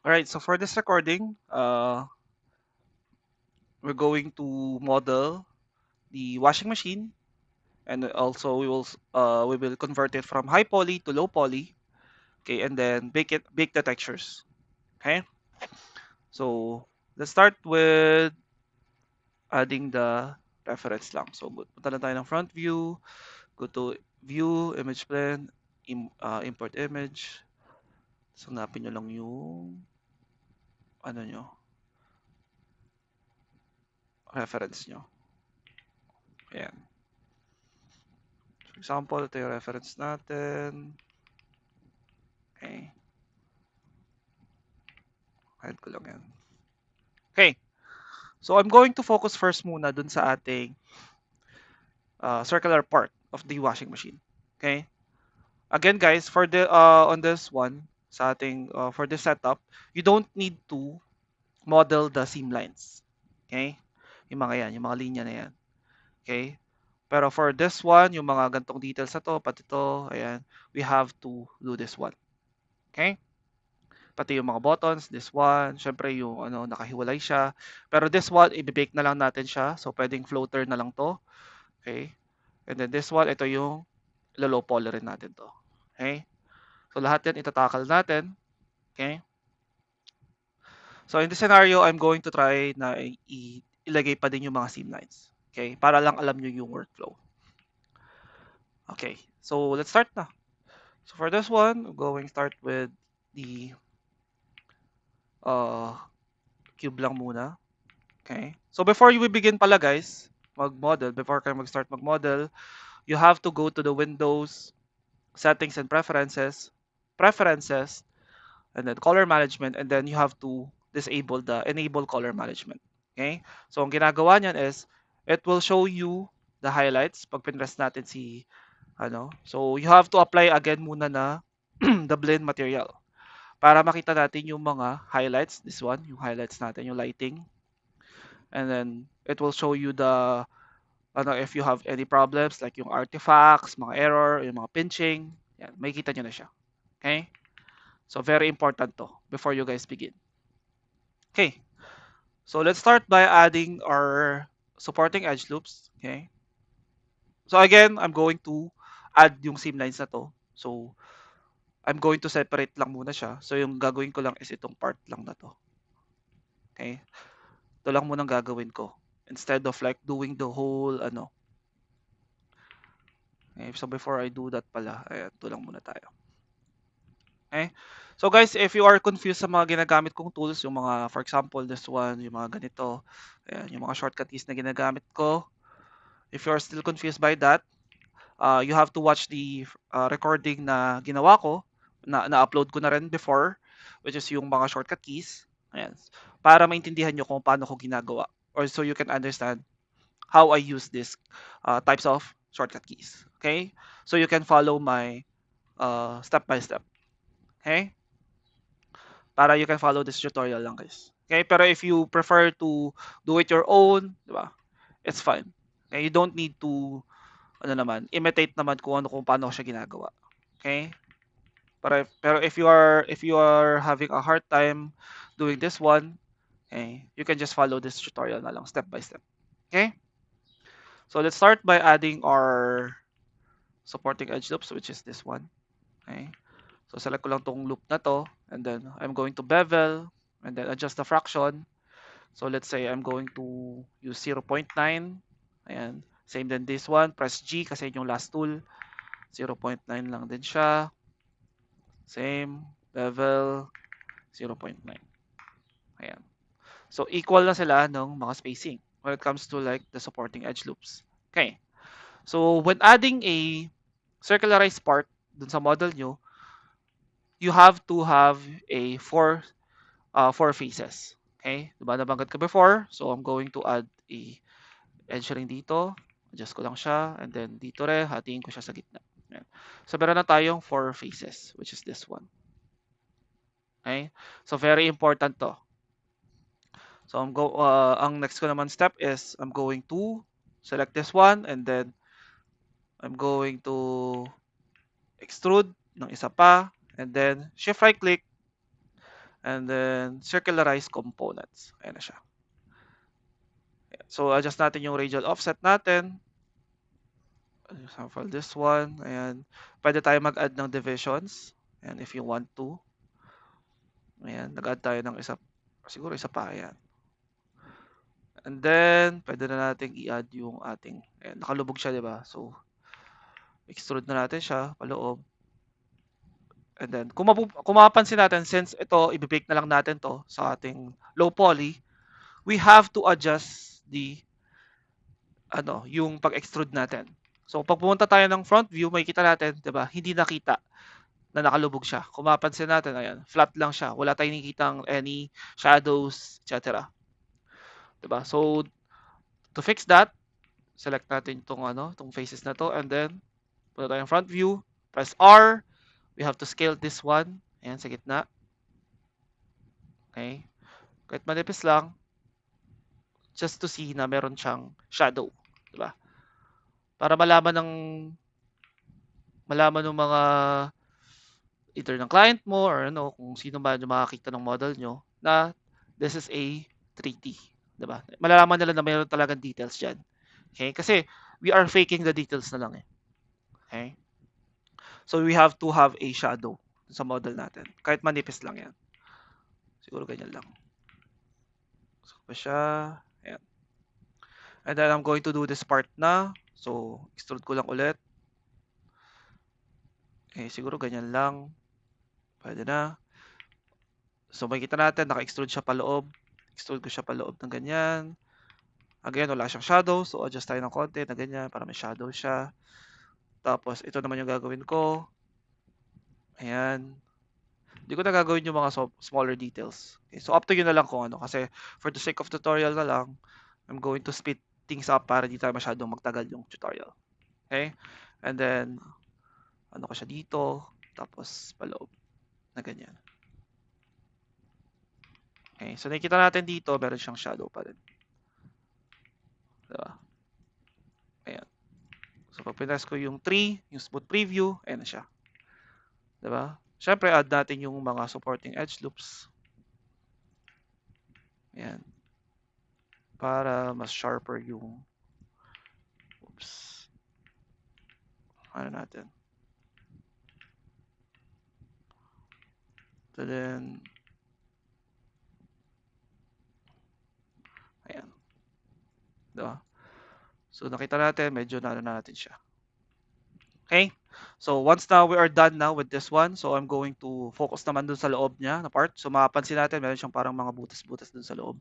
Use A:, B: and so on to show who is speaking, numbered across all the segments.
A: Alright, so for this recording, we're going to model the washing machine, and also we will convert it from high poly to low poly. Okay, and then bake the textures. Okay, so let's start with adding the reference lang. So punta na tayo ng front view, go to view, image blend, import image. So hanapin nyo lang yung ano nyo, reference nyo. Ayan. For example, ito yung reference natin. Okay. Hide ko lang yan. Okay. So I'm going to focus first muna dun sa ating circular part of the washing machine. Okay. Again, guys, for the on this one, sa ating for this setup, you don't need to model the seam lines. Okay? Yung mga yan, yung mga linya na yan. Okay? Pero for this one, yung mga gantong details na to, pati to, ayan, we have to do this one. Okay? Pati yung mga buttons, this one, syempre yung ano, nakahiwalay siya. Pero this one, i-bake na lang natin siya. So, pwedeng floater na lang to. Okay? And then this one, ito yung low poly rin natin to. Okay? So, lahat yan itatakal natin. Okay? So, in this scenario, I'm going to try na ilagay pa din yung mga seam lines. Okay? Para lang alam nyo yung workflow. Okay. So, let's start na. So, for this one, I'm going to start with the uh, cube lang muna. Okay? So, before you begin pala, guys, mag-model, before kayo mag-start mag-model, you have to go to the Windows, Settings and Preferences, and then Color Management, and then you have to disable the Enable Color Management. Okay? So, ang ginagawa niyan is, it will show you the highlights pag pinrest natin si, ano. So, you have to apply again muna na the blend material para makita natin yung mga highlights. This one, yung highlights natin, yung lighting. And then, it will show you the, ano, if you have any problems, like yung artifacts, mga error, yung mga pinching. Yan, makikita nyo na siya. Okay? So, very important to before you guys begin. Okay. So, let's start by adding our supporting edge loops. Okay? So, again, I'm going to add yung seam lines na to. So, I'm going to separate lang muna siya. So, yung gagawin ko lang is itong part lang na to. Okay? Ito lang muna ang gagawin ko. Instead of like doing the whole, ano. Okay? So, before I do that pala, ayan, ito lang muna tayo. Okay? So, guys, if you are confused sa mga ginagamit kong tools, yung mga, for example, this one, yung mga ganito, ayan, yung mga shortcut keys na ginagamit ko, if you are still confused by that, you have to watch the recording na ginawa ko, na-upload ko na rin before, which is yung mga shortcut keys. Ayan. Para maintindihan nyo kung paano ko ginagawa. Or so you can understand how I use these types of shortcut keys. Okay? So you can follow my step by step. Okay? Para you can follow this tutorial lang, guys. Okay? Pero if you prefer to do it your own, di ba? It's fine. Okay? You don't need to ano naman, imitate naman kung paano ko siya ginagawa. Okay? Pero if you are having a hard time doing this one, okay, you can just follow this tutorial na lang step by step. Okay? So let's start by adding our supporting edge loops, which is this one. Okay? So select ko lang tong loop na to, and then I'm going to bevel and then adjust the fraction. So let's say I'm going to use 0.9. Ayan. Same then this one, press G kasi yung last tool. 0.9 lang din siya. Same, bevel, 0.9. Ayan. So, equal na sila ng mga spacing when it comes to like the supporting edge loops. Okay. So, when adding a circularized part dun sa model nyo, you have to have a four faces. Okay? Diba nabanggit ko before? So, I'm going to add a edge ring dito. Adjust ko lang siya. And then dito rin, hatiin ko siya sa gitna. Ayan. So, meron na tayong four faces, which is this one. Okay? So, very important to. So, ang next ko naman step is I'm going to select this one and then I'm going to extrude ng isa pa and then shift right click And then, circularize components. Ayan na siya. So, adjust natin yung radial offset natin. Example, this one. Ayan. Pwede tayo mag-add ng divisions. Ayan, if you want to. Ayan, nag-add tayo ng isa. Siguro isa pa. Ayan. And then, pwede na natin i-add yung ating, ayan, nakalubog siya, di ba? So, extrude na natin siya, paloob. And then, kung mapapansin natin, since ito, ibibake na lang natin to sa ating low poly, we have to adjust the, yung pag-extrude natin. So, pag pumunta tayo ng front view, makikita natin, di ba, hindi nakita na nakalubog siya. Kung mapansin natin, ayan, flat lang siya. Wala tayong nakikitang any shadows, etc. Diba? So, to fix that, select natin itong faces na to, and then, punta tayong front view, press R, we have to scale this one, ayan, sa gitna. Okay? Kahit manipis lang, just to see na meron siyang shadow. Diba? Para malaman ng mga either ng client mo or kung sino man yung makakita ng model nyo na this is a 3D. Diba? Malalaman nila na mayroon talagang details dyan. Okay? Kasi we are faking the details na lang eh. Okay? So we have to have a shadow sa model natin. Kahit manipis lang yan. Siguro ganyan lang. So pa siya. Ayan. And then I'm going to do this part na. So extrude ko lang ulit. Okay, siguro ganyan lang. Pwede na. So makikita natin, naka-extrude siya paloob. Extrude ko siya paloob ng ganyan. Again, wala siyang shadow. So adjust tayo ng konti na ganyan para may shadow siya. Tapos ito naman yung gagawin ko. Ayan. Hindi ko na gagawin yung mga smaller details. Okay, so up to you na lang kung ano. Kasi for the sake of tutorial na lang, I'm going to speed things up para di tayo masyadong magtagal yung tutorial. Okay? And then, ano ko siya dito. Tapos paloob. Na ganyan. Okay, so nakikita natin dito, meron siyang shadow pa rin. Diba? Ayan. So pag pinas ko yung 3, yung smooth preview, ayan na siya. Diba? Siyempre, add natin yung mga supporting edge loops. Ayan. Para mas sharper yung ano natin. So then, ayan. Diba? So nakita natin, medyo natin siya. Okay? So once now we are done now with this one, so I'm going to focus naman dun sa loob niya na part. So mapapansin natin, meron siyang parang mga butas-butas dun sa loob.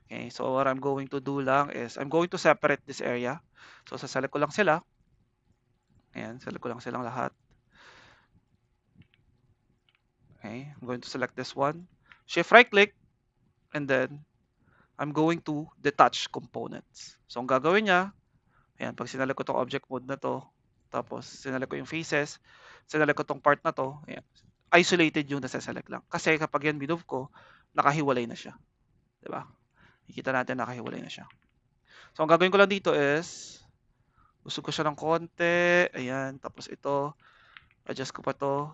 A: Okay, so what I'm going to do lang is, I'm going to separate this area. So saselect ko lang sila. Ayan, select ko lang silang lahat. Okay, I'm going to select this one. Shift right click, and then I'm going to detach components. So ang gagawin niya, ayan, pag sinalak ko tong object mode na to, tapos sinalak ko yung faces, sinalak ko tong part na to, ayan, isolated yung nasa-select lang. Kasi kapag yan minove ko, nakahiwalay na siya. Diba? Ikita natin nakahiwalay na siya. So ang gagawin ko lang dito is, usog ko siya ng konti, ayan, tapos ito, adjust ko pa to,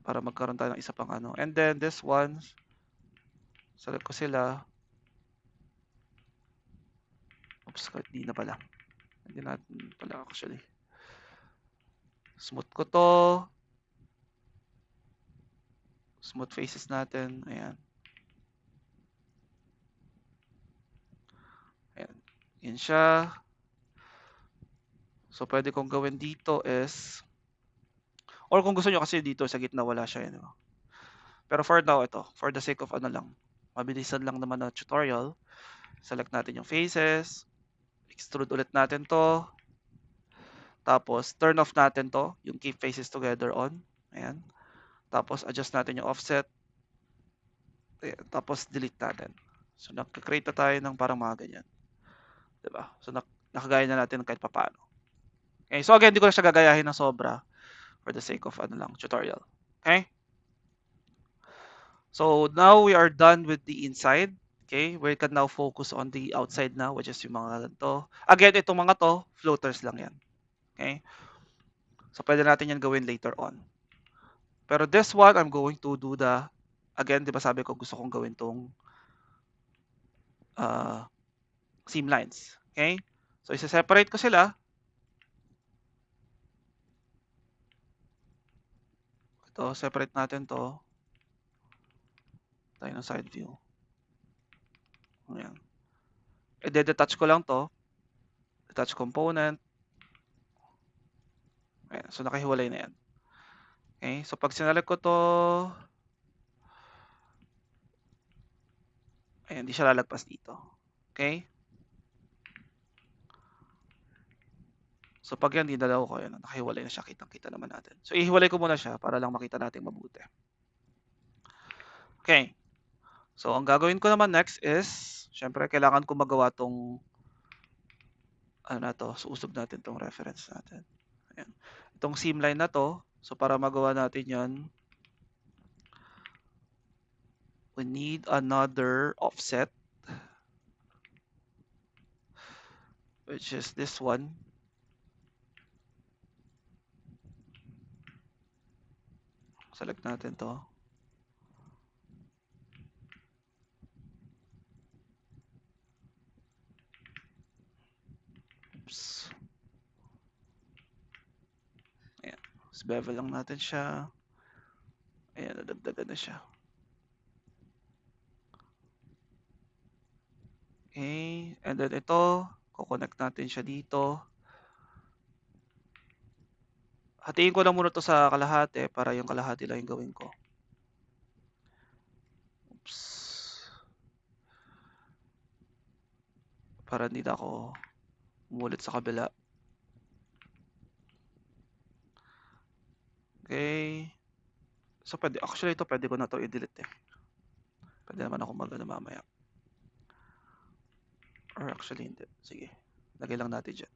A: para magkaroon tayo ng isa pang ano. And then this one, select ko sila. Oops, hindi na pala. Hindi natin pala actually. Smooth ko to. Smooth faces natin. Ayan. Ayan. Yan siya. So, pwede kong gawin dito is, or kung gusto nyo kasi dito sa gitna wala siya. Yan, diba? Pero for now, ito. For the sake of ano lang. Mabilisan lang naman na tutorial. Select natin yung faces. Extrude ulit natin to. Tapos, turn off natin to. Yung keep faces together on. Ayan. Tapos, adjust natin yung offset. Ayan. Tapos, delete natin. So, nag-create na tayo ng parang mga ganyan. Diba? So, nakagaya na natin kahit papaano. Okay. So, again, hindi ko na siya gagayahin ng sobra for the sake of ano lang, tutorial. Okay? So, now we are done with the inside. Okay? We can now focus on the outside now, which is yung mga ganito. Again, itong mga to, floaters lang yan. Okay? So, pwede natin yan gawin later on. Pero this one, I'm going to do the, again, di ba sabi ko gusto kong gawin tong seam lines. Okay? So, isa-separate ko sila. Ito, separate natin to. Tayo ng side view. Ayan. I-detach ko lang to. Detach component. Ayan. So, nakahiwalay na yan. Okay? So, pag sinalik ko to, ayan, hindi siya lalagpas dito. Okay? So, pag yan, dinalaw ko, ayan, nakahiwalay na siya. Kitang-kita naman natin. So, ihiwalay ko muna siya para lang makita natin mabuti. Okay. So, ang gagawin ko naman next is, syempre, kailangan ko magawa tong, ano na to, suusog natin tong reference natin. Ayan. Itong seam line na to, so para magawa natin yan, we need another offset, which is this one. Select natin to. Oops. Ayan. So, bevel lang natin siya. Ayan, nadagdagan na siya. Okay. And then ito, kukonect natin siya dito. Hatiin ko lang muna to sa kalahati para yung kalahati lang yung gawin ko. Oops. Para hindi na ako umulit sa kabila. Okay. So, actually ito pwede ko na to i-delete eh. Pwede naman ako mag-ano mamaya. Or actually hindi. Sige. Lagay lang natin dyan.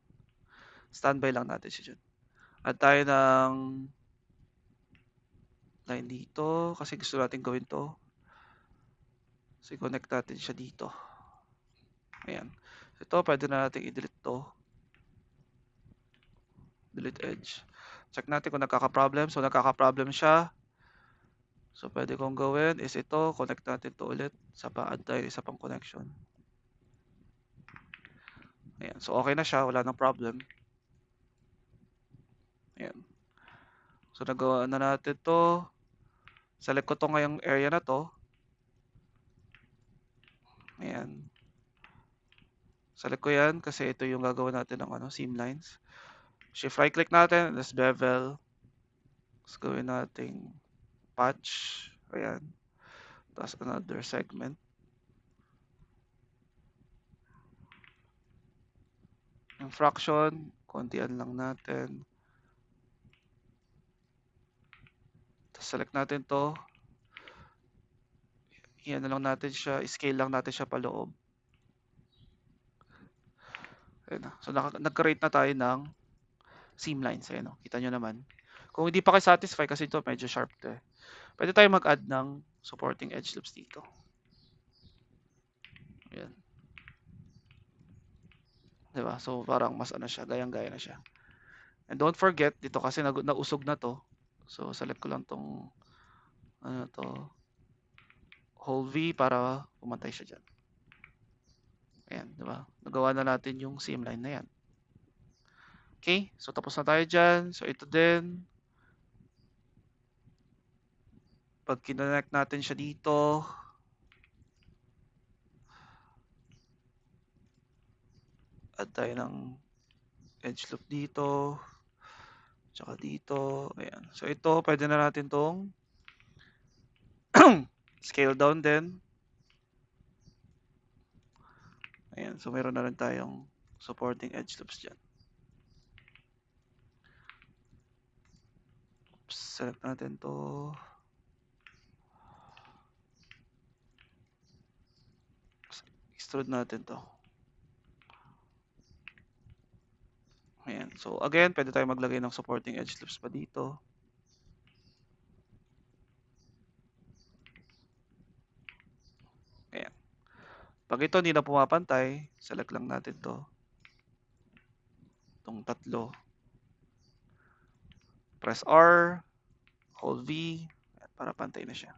A: Standby lang natin siya dyan. At tayo ng line dito kasi gusto natin gawin to. So, connect natin siya dito. Ayan. Ito, pwede na natin i-delete to. Delete edge. Check natin kung nagkaka-problem. So, nagkaka-problem siya. So, pwede kong gawin is ito. Connect natin to ulit. Add tayo isa pang connection. Ayan. So, okay na siya. Wala nang problem. Ayan. So, nagawa na natin to. Select ko to ngayong area na to. Ayan. Select ko yan kasi ito yung gagawin natin ng seam lines. Shift right click natin. Let's bevel. Let's gawin nating patch. Ayan. Tapos another segment. Yung fraction, kontian lang natin. Tapos select natin to. Iyan na lang natin siya. Scale lang natin siya paloob. Ayan na. So nag-create na tayo ng seam lines. Ayan o. Kita nyo naman. Kung hindi pa kayo satisfy kasi ito medyo sharp to eh. Pwede tayo mag-add ng supporting edge loops dito. Ayan. Diba? So parang mas ano siya, gayang-gaya na siya. And don't forget, dito kasi nausog na to. So select ko lang tong ano to, whole V para pumantay siya dyan. Ayan, diba? Nagawa na natin yung seam line na yan. Okay, so tapos na tayo dyan. So ito din. Pag kinonect natin siya dito, add tayo ng edge loop dito. Tsaka dito. Ayan. So ito, pwede na natin tong scale down din. Ayan. So meron na rin tayong supporting edge loops dyan. Oops, select natin to. Extrude natin to. Ayan. So again, pwede tayo maglagay ng supporting edge loops pa dito. Ayan. Pag ito hindi na pumapantay, select lang natin to. Itong tatlo. Press R. Hold V, para pantay na siya.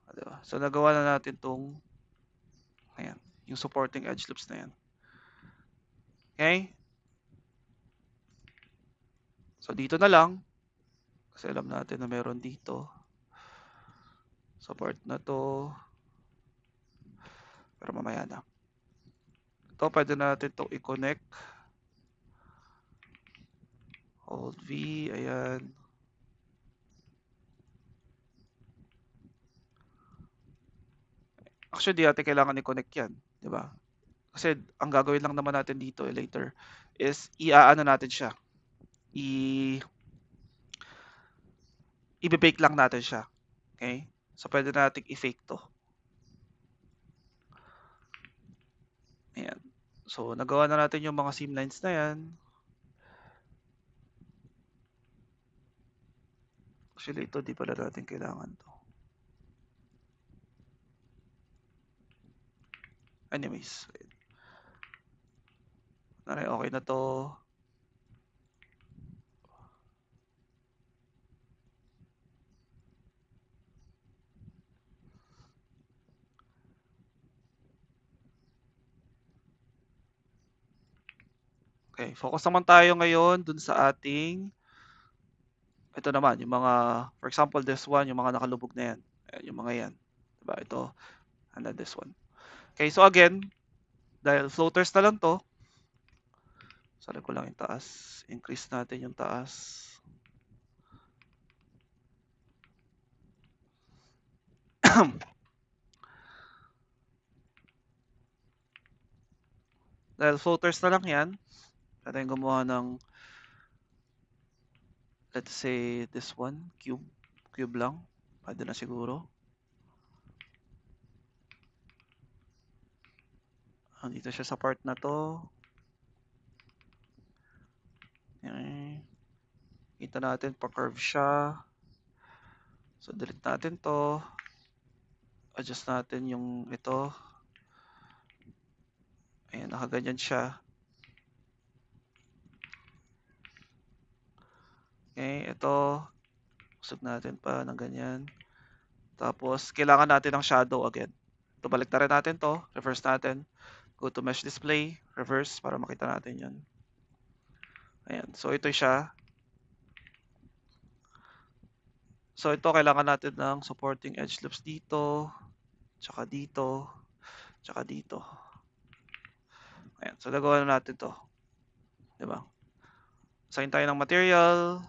A: Diba? So, nagawa na natin tong, ayan, yung supporting edge loops na yan. Okay? So, dito na lang, kasi alam natin na meron dito. Support na to, pero mamaya na. Ito, pwede natin itong i-connect. Hold V, ayan. Actually, di natin kailangan i-connect yan, di ba? Kasi ang gagawin lang naman natin dito later is i-aano natin siya. I-bake lang natin siya. Okay? So, pwede natin i-fake to. Ayan. So, nagawa na natin yung mga seam lines na yan. Actually, ito di pala natin kailangan to. Anyways. Okay na to. Okay, focus naman tayo ngayon dun sa ating, ito naman, yung mga, for example, this one, yung mga nakalubog na yan. Ayan, yung mga yan. Diba? Ito, and then this one. Okay, so again, dahil floaters na lang to, sali ko lang yung taas. Increase natin yung taas. Dahil floaters na lang yan, pwede gumawa ng, let's say, this one, cube. Cube lang. Pwede na siguro. Dito siya sa part na to. Okay. Kita natin, pa-curve siya. So, delete natin to. Adjust natin yung ito. Ayan, nakaganyan siya. Okay, ito. Usog natin pa ng ganyan. Tapos, kailangan natin ng shadow again. Ito, balik na rin natin to. Reverse natin. Go to mesh display. Reverse para makita natin yan. Ayan, so ito siya. So, ito, kailangan natin ng supporting edge loops dito. Tsaka dito. Tsaka dito. Ayan, so nagawa na natin to. Diba? Assign tayo ng material.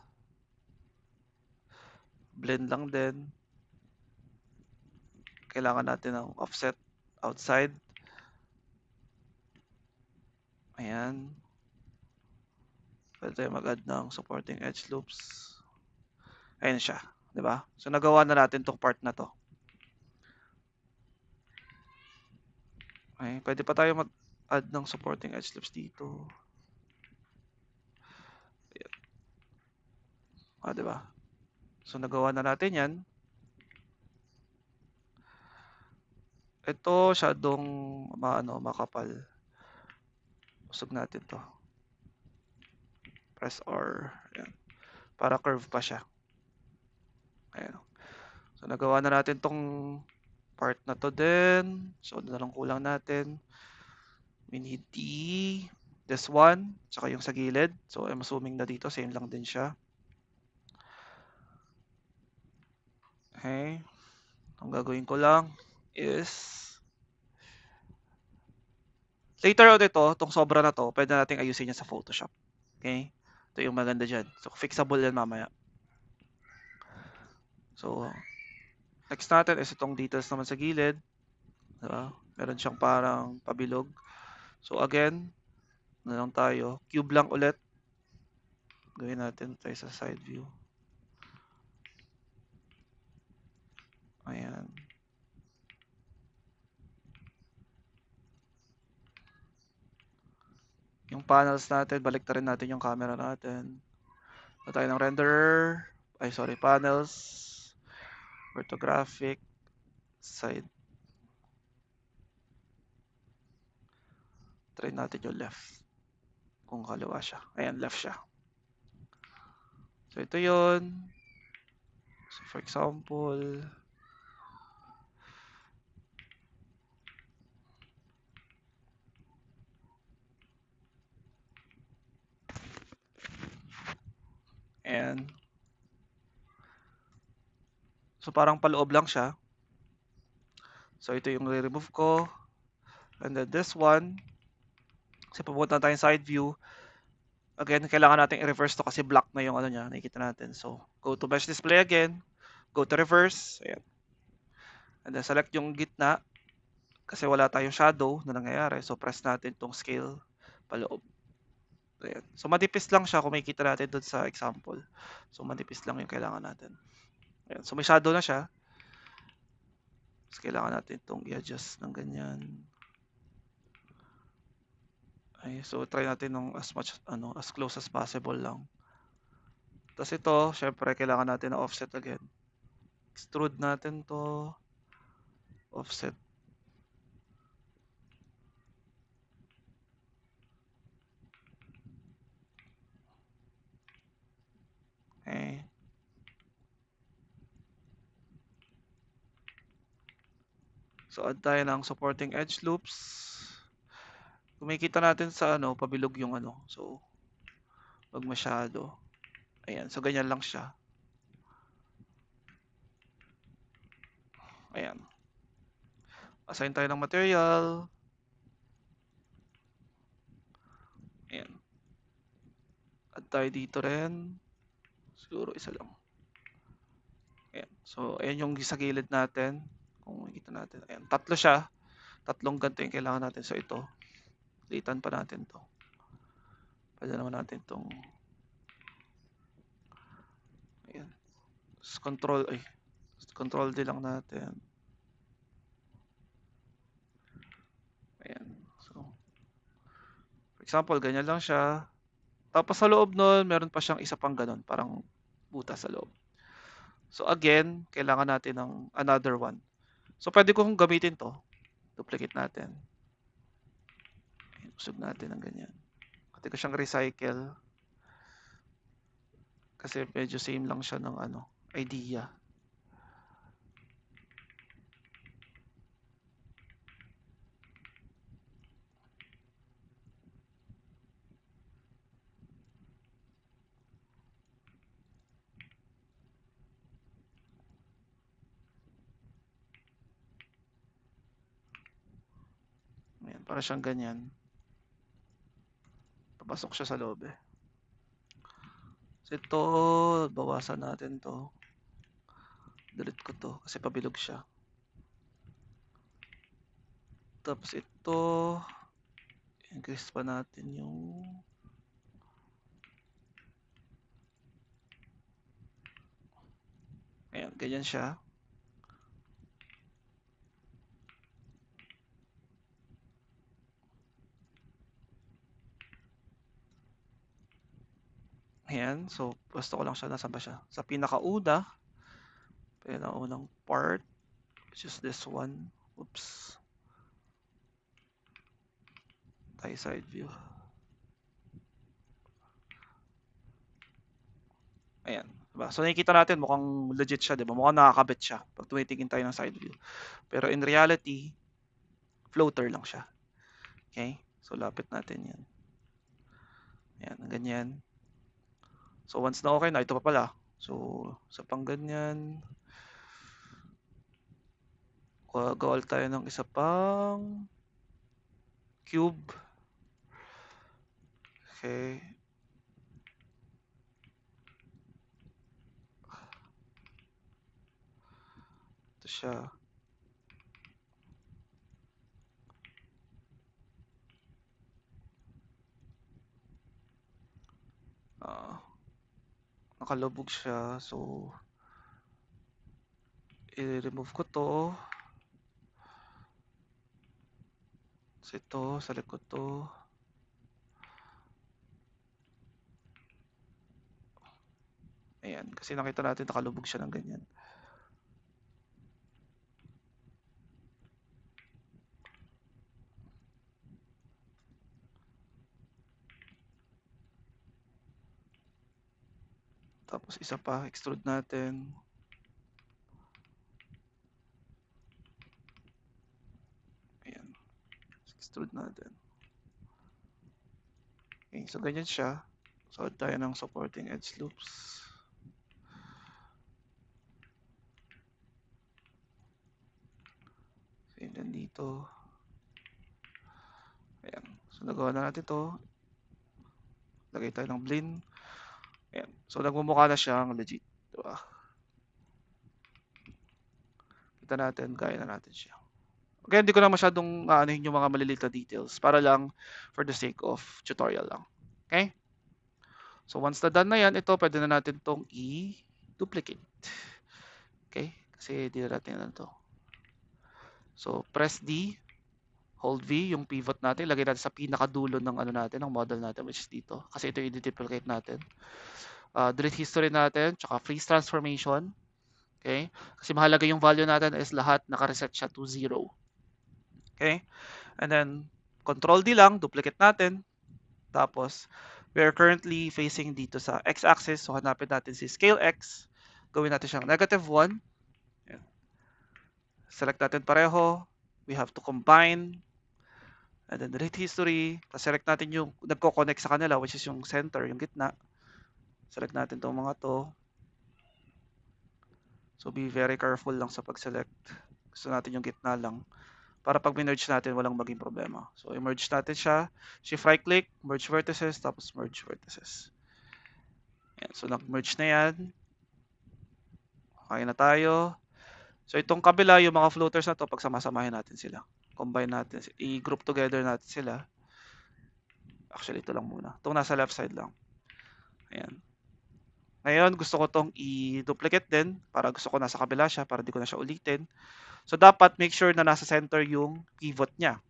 A: Blend lang din. Kailangan natin ng offset outside. Ayan. Pwede tayo mag-add ng supporting edge loops. Ayan siya. Diba? So, nagawa na natin tong part na to. Okay. Pwede pa tayo mag-add ng supporting edge loops dito. Ayan. Diba? So, nagawa na natin yan. Ito, shadow makapal. Usog natin to. Press R. Ayan. Para curve pa siya. Ayan. So, nagawa na natin tong part na to din. So, na lang kulang natin. We need this one, tsaka yung sa gilid. So, I'm assuming na dito, same lang din siya. Okay. Ang gagawin ko lang is, later out ito, itong sobra na to, pwede natin ayusin yan sa Photoshop. Okay. Ito yung maganda dyan. So, fixable yan mamaya. So, next natin is itong details naman sa gilid. Diba? Meron siyang parang pabilog. So, again, na lang tayo. Cube lang ulit. Gawin natin tayo sa side view. Ayan. Yung panels natin, balik na rin natin yung camera natin. Ito tayo ng renderer. Panels. Orthographic. Side. Try natin yung left. Kung kaliwa siya. Ayan, left siya. So, ito yun. For example, and so parang paloob lang siya. So ito yung re-remove ko. And then this one, kasi pupunta tayo side view. Again, kailangan natin i-reverse to kasi black na yung ano niya, nakikita natin. So, go to mesh display again. Go to reverse. Ayan. And then select yung gitna kasi wala tayong shadow na nangyayari. So, press natin tong scale paloob. Ayan. So, manipis lang siya kung makikita natin doon sa example. So, manipis lang yung kailangan natin. Ayan. So, may shadow na siya. So, kailangan natin itong i-adjust ng ganyan. Ay, so, try natin ng as much, as close as possible lang. Tapos ito, syempre, kailangan natin na offset again. Extrude natin to. Offset. Okay. So, add tayo ng supporting edge loops. Kung makikita natin sa pabilog yung So, wag masyado. Ayan. So, ganyan lang siya. Ayan. Assign tayo ng material. Ayan. Add tayo dito rin. Siguro isa lang. Ayan. So, ayan yung sa gilid natin. Kung makikita natin. Ayan. Tatlo siya. Tatlong ganito yung kailangan natin. So, ito. Litan pa natin to. Pwede naman natin itong ayan. Control D lang natin. Ayan. So, for example, ganyan lang siya. Tapos sa loob nun, meron pa siyang isa pang ganun. Parang butas sa loob. So again, kailangan natin ng another one. So pwede kong gamitin to. Duplicate natin. Usog natin ng ganyan. Pwede ko siyang recycle. Kasi medyo same lang siya ng idea. Ayan, para siyang ganyan. Papasok siya sa loob eh. So ito, bawasan natin to. Delete ko to kasi pabilog siya. Tapos ito, increase pa natin yung ayan, ganyan siya. Ayan, so gusto ko lang siya, nasa ba siya? Sa pinakauna, pinakaunang part, which is this one. Oops. Tayo side view. Ayan. Diba? So nakikita natin mukhang legit siya, diba? Mukhang nakakabit siya pag tumitingin tayo ng side view. Pero in reality, floater lang siya. Okay? So lapit natin yan. Ayan, ganyan. So once na okay na, ito pa pala. So sa pang ganyan, gawal tayo ng isa pang cube. Okay. Ito siya. Nakalubog siya. So, i-remove ko to. So, ito, sa likod to. Ayan, kasi nakita natin nakalubog siya ng ganyan. Tapos isa pa, extrude natin. Extrude natin. Okay, so ganyan siya. So add tayo ng supporting edge loops. Same din dito. Ayan. So nagawa na natin to. Lagay tayo ng blend. Ayan. So nagmumukha na siyang legit. Diba? Kita natin, gaya na natin siya. Okay, hindi ko na masyadong aanuhin yung mga maliliit na details para lang for the sake of tutorial lang. Okay? So once na done na yan, ito pwede na natin tong i-duplicate. Okay? Kasi di na natin na to. So press D, hold V, yung pivot natin, lagay natin sa pinakadulo ng ano natin, ng model natin, which is dito. Kasi ito yung i-duplicate natin. Delete history natin, tsaka freeze transformation. Okay? Kasi mahalaga yung value natin is lahat naka-reset siya to 0. Okay? And then, Control D lang, duplicate natin. Tapos, we are currently facing dito sa x-axis. So, hanapin natin si scale x. Gawin natin siyang -1. Ayan. Select natin pareho. We have to combine. And then, delete history. Tapos, select natin yung nagko-connect sa kanila, which is yung center, yung gitna. Select natin itong mga to. So, be very careful lang sa pag-select. Gusto natin yung gitna lang. Para pag merge natin, walang maging problema. So, i-merge natin siya. Shift right click, merge vertices, tapos merge vertices. Ayan. So, nag-merge na yan. Okay na tayo. So, itong kabila, yung mga floaters na to, pagsamasamahin natin sila. Combine natin, i-group together natin sila. Actually, ito lang muna. Itong nasa left side lang. Ayan. Ngayon, gusto ko itong i-duplicate din para gusto ko nasa kabila siya para di ko na siya ulitin. So, dapat make sure na nasa center yung pivot niya.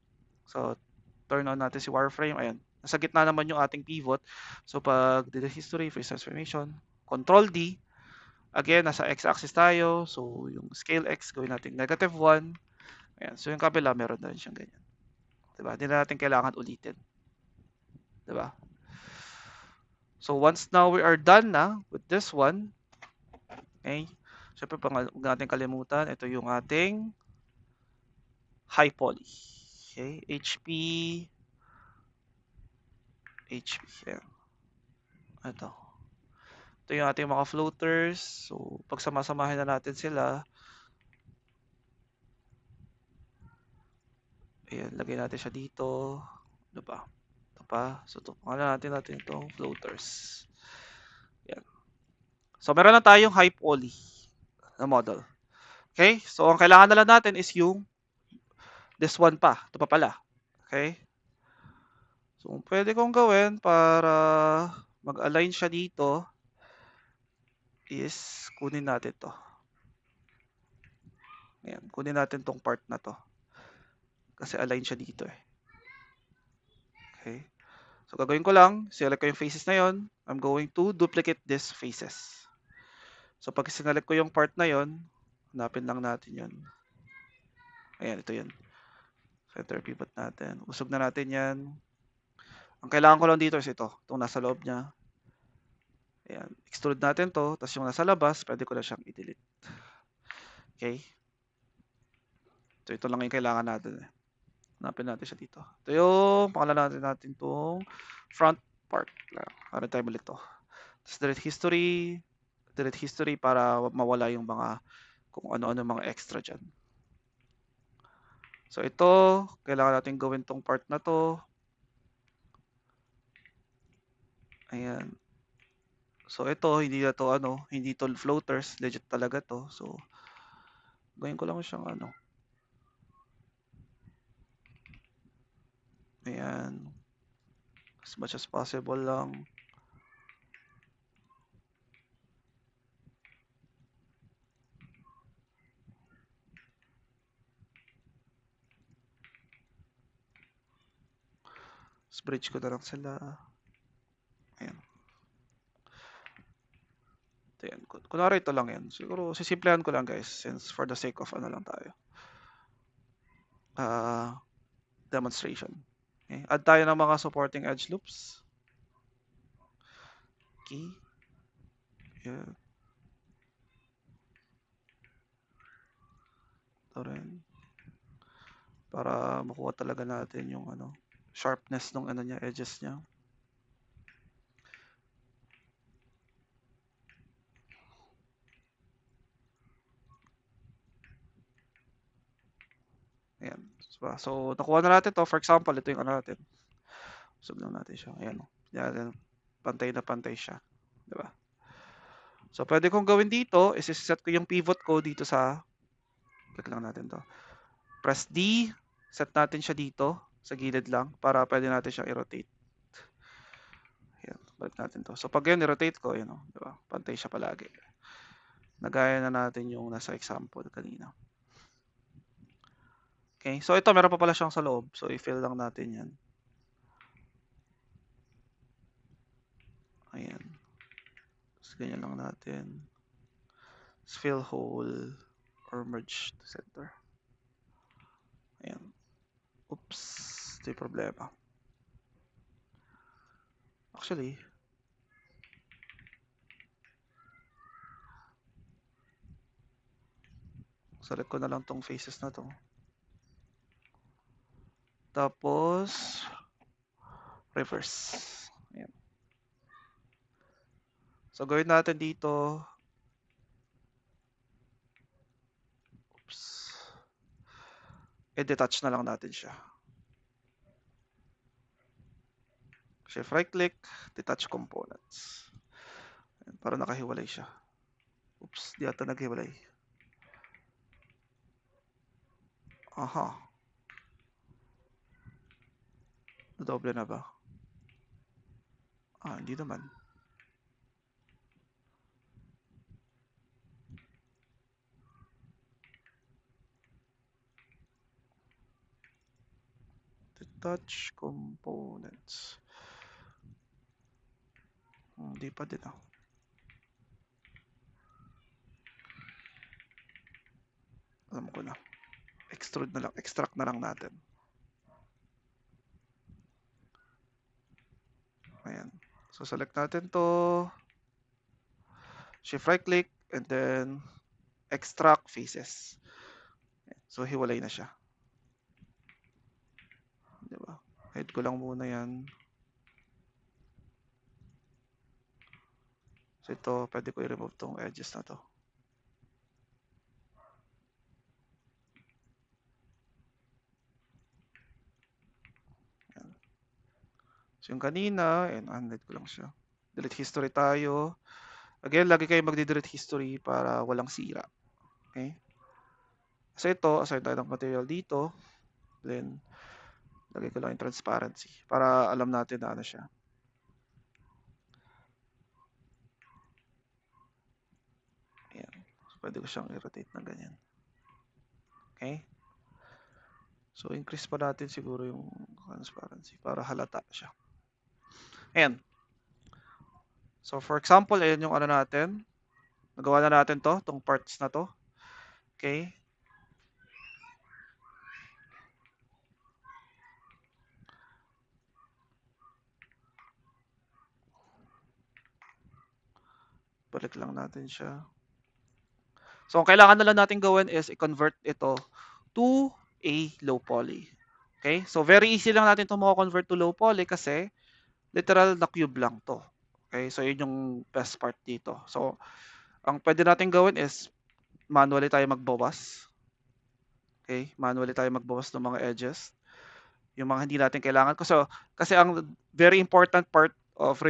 A: So, turn on natin si wireframe. Ayan. Nasa gitna naman yung ating pivot. So, pag delete history, freeze transformation, Control D. Again, nasa x-axis tayo. So, yung scale x, gawin natin -1. Ayan. So, yung kabila, meron na rin siyang ganyan. Diba? Hindi na natin kailangan ulitin. Diba? So, once now we are done na with this one, okay, syempre, huwag natin kalimutan, ito yung ating high poly. Okay, HP. Ayan. Ito. Ito yung ating mga floaters. So, pag samasamahin na natin sila, ayan, lagay natin siya dito. Ano pa? Ito pa. So, pangalan natin itong floaters. Ayan. So, meron na tayong high poly na model. Okay? So, ang kailangan na lang natin is yung this one pa. Ito pa pala. Okay? So, pwede kong gawin para mag-align siya dito is kunin natin to. Ayan, kunin natin tong part na to. Kasi align siya dito eh. Okay. So, gagawin ko lang, select ko yung faces na yon. I'm going to duplicate these faces. So, pag sinelect ko yung part na yon, hanapin lang natin yon. Ayan, ito yun. Center pivot natin. Usog na natin yan. Ang kailangan ko lang dito is ito. Itong nasa loob niya. Ayan. Extrude natin to. Tapos yung nasa labas, pwede ko na siyang i-delete. Okay. So, ito lang yung kailangan natin. Hanapin natin siya dito. Ito yung pangalan natin itong front part. Para tayo ulit to. Tapos delete history para mawala yung mga kung ano-ano mga extra dyan. So ito, kailangan natin gawin tong part na to. Ayan. So ito, hindi na to hindi to floaters, legit talaga to. So gawin ko lang siyang Ayan. As much as possible lang. Bridge ko na lang sila. Ayan. Ayan. Kunwari ito lang yan. Siguro sisimplehan ko lang guys since for the sake of lang tayo. Demonstration. Okay. Add tayo ng mga supporting edge loops. Okay. Ayan. Ito rin. para makuha talaga natin yung sharpness ng niya, edges niya. Ayan. So, nakuha na natin to. For example, ito yung natin. Usog lang natin siya. Ayan. Yan, pantay na pantay siya. Diba? So, pwede kong gawin dito, is-set ko yung pivot ko dito sa, click lang natin to. Press D, set natin siya dito, sa gilid lang, para pwede natin siyang i-rotate. Ayan, balik natin to. So, pag yun, i-rotate ko, yun, diba? Pantay siya palagi. Nagaya na natin yung nasa example kanina. Okay, so ito, meron pa pala siyang sa loob. So, i-fill lang natin yan. Ayan. So, ganyan lang natin. Fill hole or merge to center. Ayan. Oops. Ito yung problema. Actually, select ko na lang tong faces na to. Tapos, reverse. Ayan. So, gawin natin dito. Oops. I-detach na lang natin siya. Shift right click, detach components. Ayan, para nakahiwalay siya. Oops, di ata naghiwalay. Aha. Doble na ba? Hindi naman. Detach components. Hindi pa din Alam ko na. Extrude na lang. Extract na lang natin. Ayan. So, select natin to. Shift right click and then extract faces. So, hiwalay na siya. Diba? Hide ko lang muna yan. So, ito, pwede ko i-remove tong edges na to. Ayan. So, yung kanina, unhide ko lang siya. Delete history tayo. Again, lagi kayo magde-delete history para walang sira. Okay? So, ito, assign tayo ng material dito. Then, lagay ko lang yung transparency para alam natin na siya. Ayan. So, pwede ko siyang i-rotate na ganyan. Okay? So, increase pa natin siguro yung transparency para halata siya. Ayan. So, for example, ayan yung natin. Nagawa na natin to, tong parts na to. Okay? Balik lang natin siya. So, ang kailangan na lang natin gawin is i-convert ito to a low poly. Okay? So, very easy lang natin ito convert to low poly kasi literal na cube lang to. Okay? So, yun yung best part dito. So, ang pwede natin gawin is manually tayo magbawas. Okay? Manually tayo magbawas ng mga edges. Yung mga hindi natin kailangan. Kasi ang very important part of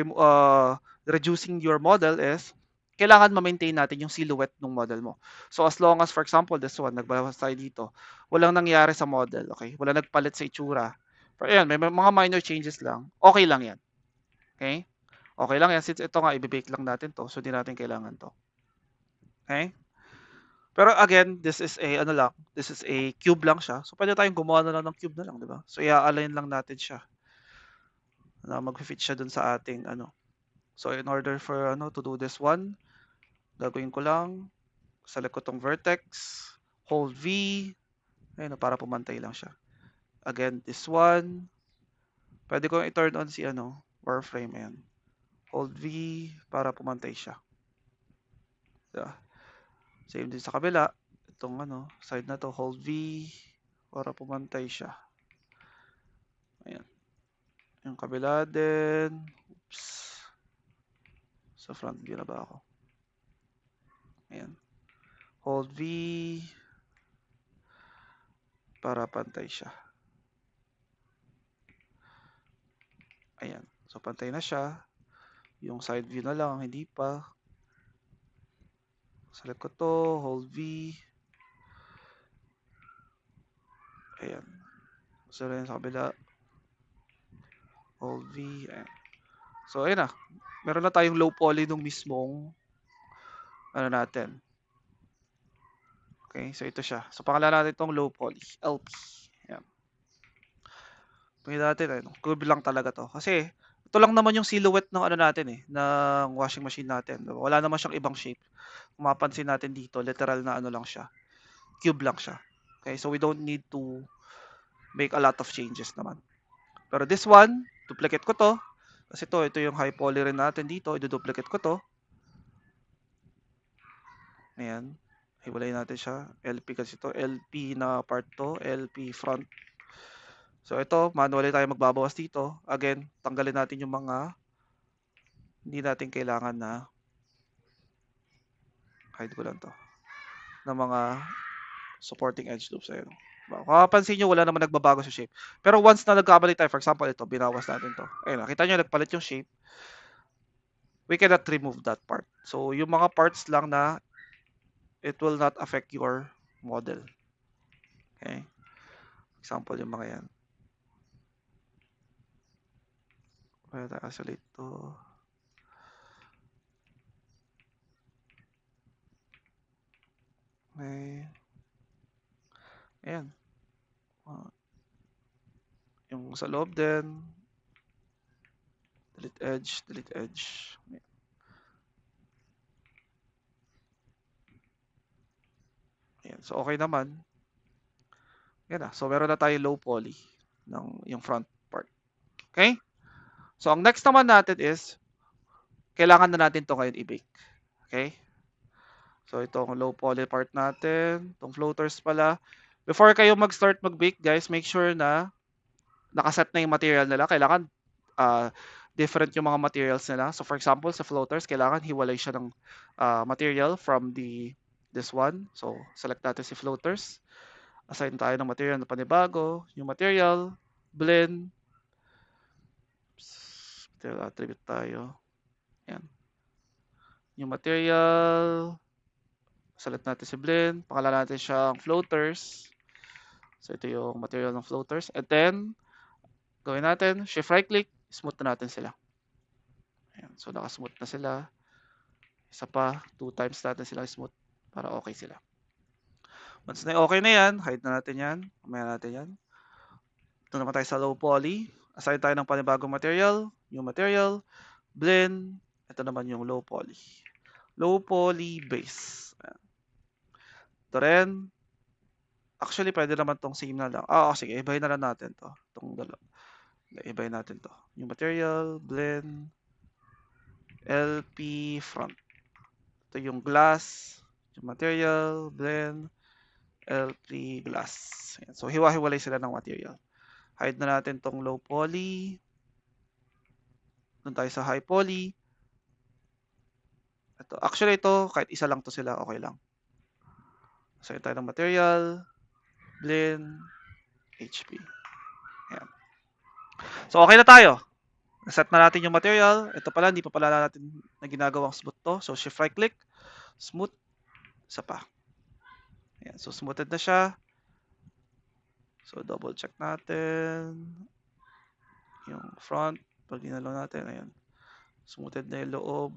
A: reducing your model is kailangan ma-maintain natin yung silhouette ng model mo. So as long as, for example, this one, nagbawas tayo dito, walang nangyari sa model, okay? Walang nagpalit sa itsura. Pero ayan, may mga minor changes lang. Okay lang yan. Okay? Okay lang yan. Since ito nga, i-bake lang natin to. So, di natin kailangan to. Okay? Pero again, this is a cube lang siya. So, pwede tayong gumawa na lang ng cube na lang, di ba? So, i-align lang natin siya na mag-fit siya dun sa ating So, in order for to do this one, gagawin ko lang, select ko tong vertex, hold V, ayun, para pumantay lang siya. Again, this one, pwede ko i-turn on si wireframe, ayan. Hold V para pumantay siya. Diba? Same din sa kabila, itong side na to, hold V para pumantay siya. Ayan. Yung kabila din. Oops. Sa front view na ba ako? Ayan. Hold V para pantay siya. Ayan. So, pantay na siya. Yung side view na lang, hindi pa. Select ko to, hold V. Ayan. So, rin sa kabila. Hold V. Ayan. So, ayan na. Meron na tayong low poly nung mismong ano natin. Okay, so ito siya. So, pangalan natin itong low poly, LP. Ayan. Pwede natin, ano, curve lang talaga to. Kasi, ito lang naman yung silhouette ng ano natin eh, ng washing machine natin. Wala naman siyang ibang shape. Kung mapansin natin dito, literal na ano lang siya. Cube lang siya. Okay, so we don't need to make a lot of changes naman. Pero this one, duplicate ko to. Kasi ito yung high poly rin natin dito. I-duplicate ko to. Ayan. Hiwalay natin siya. LP kasi ito. LP na part to. LP front. So ito, manually tayo magbabawas dito. Again, tanggalin natin yung mga hindi natin kailangan na hide ko lang to. Na mga supporting edge loops. Ayun. Kung mapapansin nyo, wala naman nagbabago sa shape. Pero once na nagkamali tayo, for example, ito, binawas natin to. Ayun, nakita nyo, nagpalit yung shape. We cannot remove that part. So, yung mga parts lang na it will not affect your model. Okay? Example yung mga yan. Pwede tayo isolate to. Okay. Ayan. Yung sa loob din. Delete edge, delete edge. Ayan. So, okay naman. Yan na. So, meron na tayo low poly ng yung front part. Okay? So, ang next naman natin is, kailangan na natin ito ngayon i-bake. Okay? So, itong low poly part natin, itong floaters pala. Before kayo mag-start mag-bake, guys, make sure na nakaset na yung material nila. Kailangan different yung mga materials nila. So, for example, sa floaters, kailangan hiwalay siya ng material from this one. So, select natin si floaters. Assign tayo ng material na panibago. Yung material, blend. Material attribute tayo. Yan. Yung material, select natin si blend. Pangalan natin siyang floaters. So, ito yung material ng floaters. And then, gawin natin, shift right click, smooth na natin sila. Ayan. So, nakasmooth na sila. Isa pa, 2 times natin sila smooth para okay sila. Once na okay na yan, hide na natin yan. Mamaya natin yan. Ito naman tayo sa low poly. Assign tayo ng panibagong material. New material. Blend. Ito naman yung low poly. Low poly base. Ayan. Ito rin. Actually, pwede naman tong same na lang. Sige. Ibahin na lang natin to. Itong dalawa. Ibahin natin to. Yung material. Blend. LP front. Ito yung glass. Yung material. Blend. LP glass. Ayan. So, hiwa-hiwalay sila ng material. Hide na natin tong low poly. Doon tayo sa high poly. Actually, ito, kahit isa lang to sila, okay lang. So, tayo ng material, blend, HP. Ayan. So, okay na tayo. Set na natin yung material. Ito pala, hindi pa pala natin na ginagawang smooth to. So, shift right click, smooth, isa pa. Ayan. So, smoothed na siya. So, double check natin. Yung front, pag ginalaw natin, ayan. Smoothed na yung loob.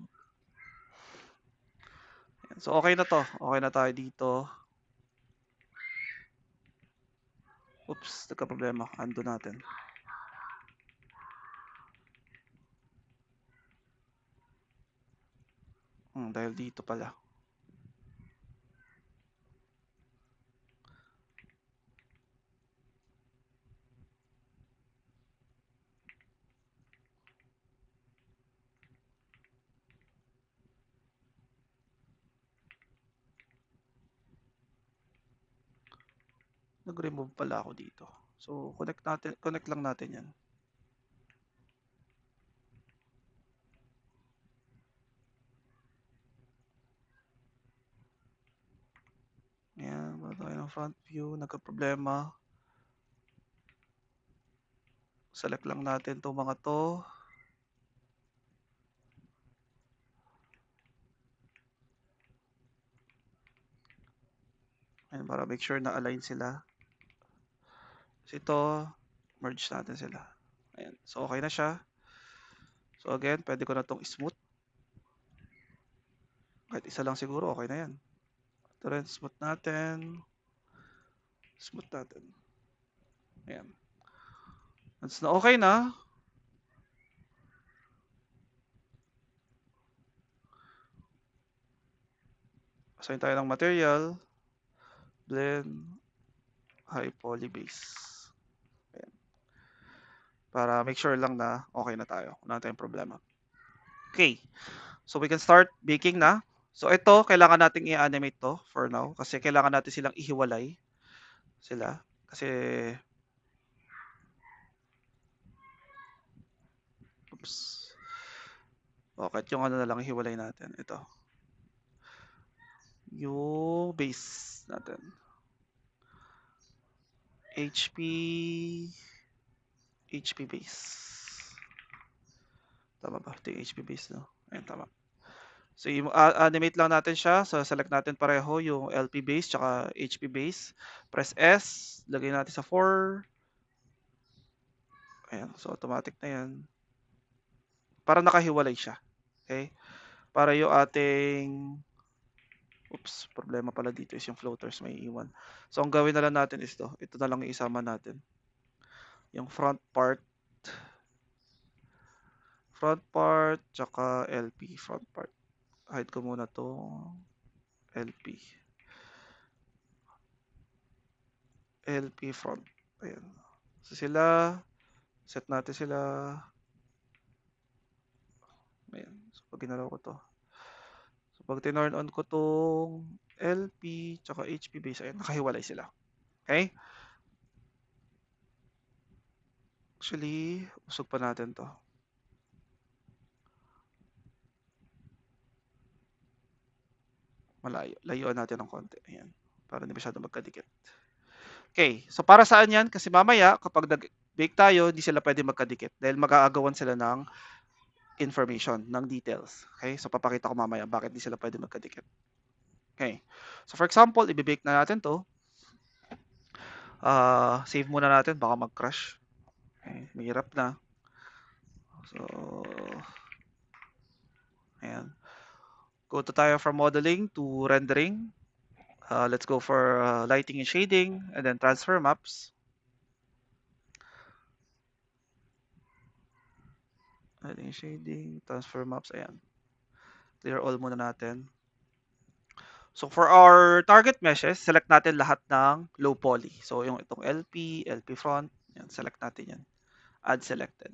A: Ayan. So, okay na to. Okay na tayo dito. Oops, nagka-problema. Undo natin. Dahil dito pala. Nag-remove pala ako dito. So, connect lang natin yan. Ayan, wala tayo ng front view, nagka-problema. Select lang natin itong mga to. Ayan, para make sure na align sila. So ito, merge natin sila. Ayan, so okay na siya. So again, pwede ko na itong smooth. Kahit isa lang siguro, okay na yan. Ito rin, smooth natin. Smooth natin. Ayan. Once na okay na, assign tayo ng material, blend, high poly base. Ayan. Para make sure lang na okay na tayo. Wala tayong problema. Okay. So we can start baking na. So ito, kailangan nating i-animate to for now. Kasi kailangan natin silang ihiwalay. Sila. Kasi, oops. Okay, yung ano na lang ihiwalay natin. Ito. Yung base natin. HP base. Tama ba? Ito yung HP base, no? Ayun, tama. So, animate lang natin siya. So, select natin pareho yung LP base tsaka HP base. Press S. Lagay natin sa 4. Ayan. So, automatic na yan. Para nakahiwalay siya. Okay? Para yung ating... Oops, problema pala dito is yung floaters may iwan. So, ang gawin na lang natin is to. Ito na lang isama natin. Yung front part, tsaka LP front part. Hide ko muna to LP front. Ayan. So sila, set natin sila. Ayan. So pag ginalaw ko to. So pag tinurn on ko tong LP tsaka HP base, ayan, nakahiwalay sila. Okay? Actually, usog pa natin to. Malayo. Layuan natin ng konti. Ayan. Para hindi masyado magkadikit. Okay. So para saan yan? Kasi mamaya, kapag nag-bake tayo, hindi sila pwede magkadikit. Dahil mag-aagawan sila ng information, ng details. Okay? So papakita ko mamaya bakit hindi sila pwede magkadikit. Okay. So for example, i-bake na natin to. Save muna natin, baka mag-crash. Okay. Mahirap na. So, ayan. Go to tayo from modeling to rendering. Let's go for lighting and shading, and then transfer maps. Lighting and shading, transfer maps, ayan. Clear all muna natin. So for our target meshes, select natin lahat ng low poly. So yung itong LP front, yan, select natin yan. Add selected.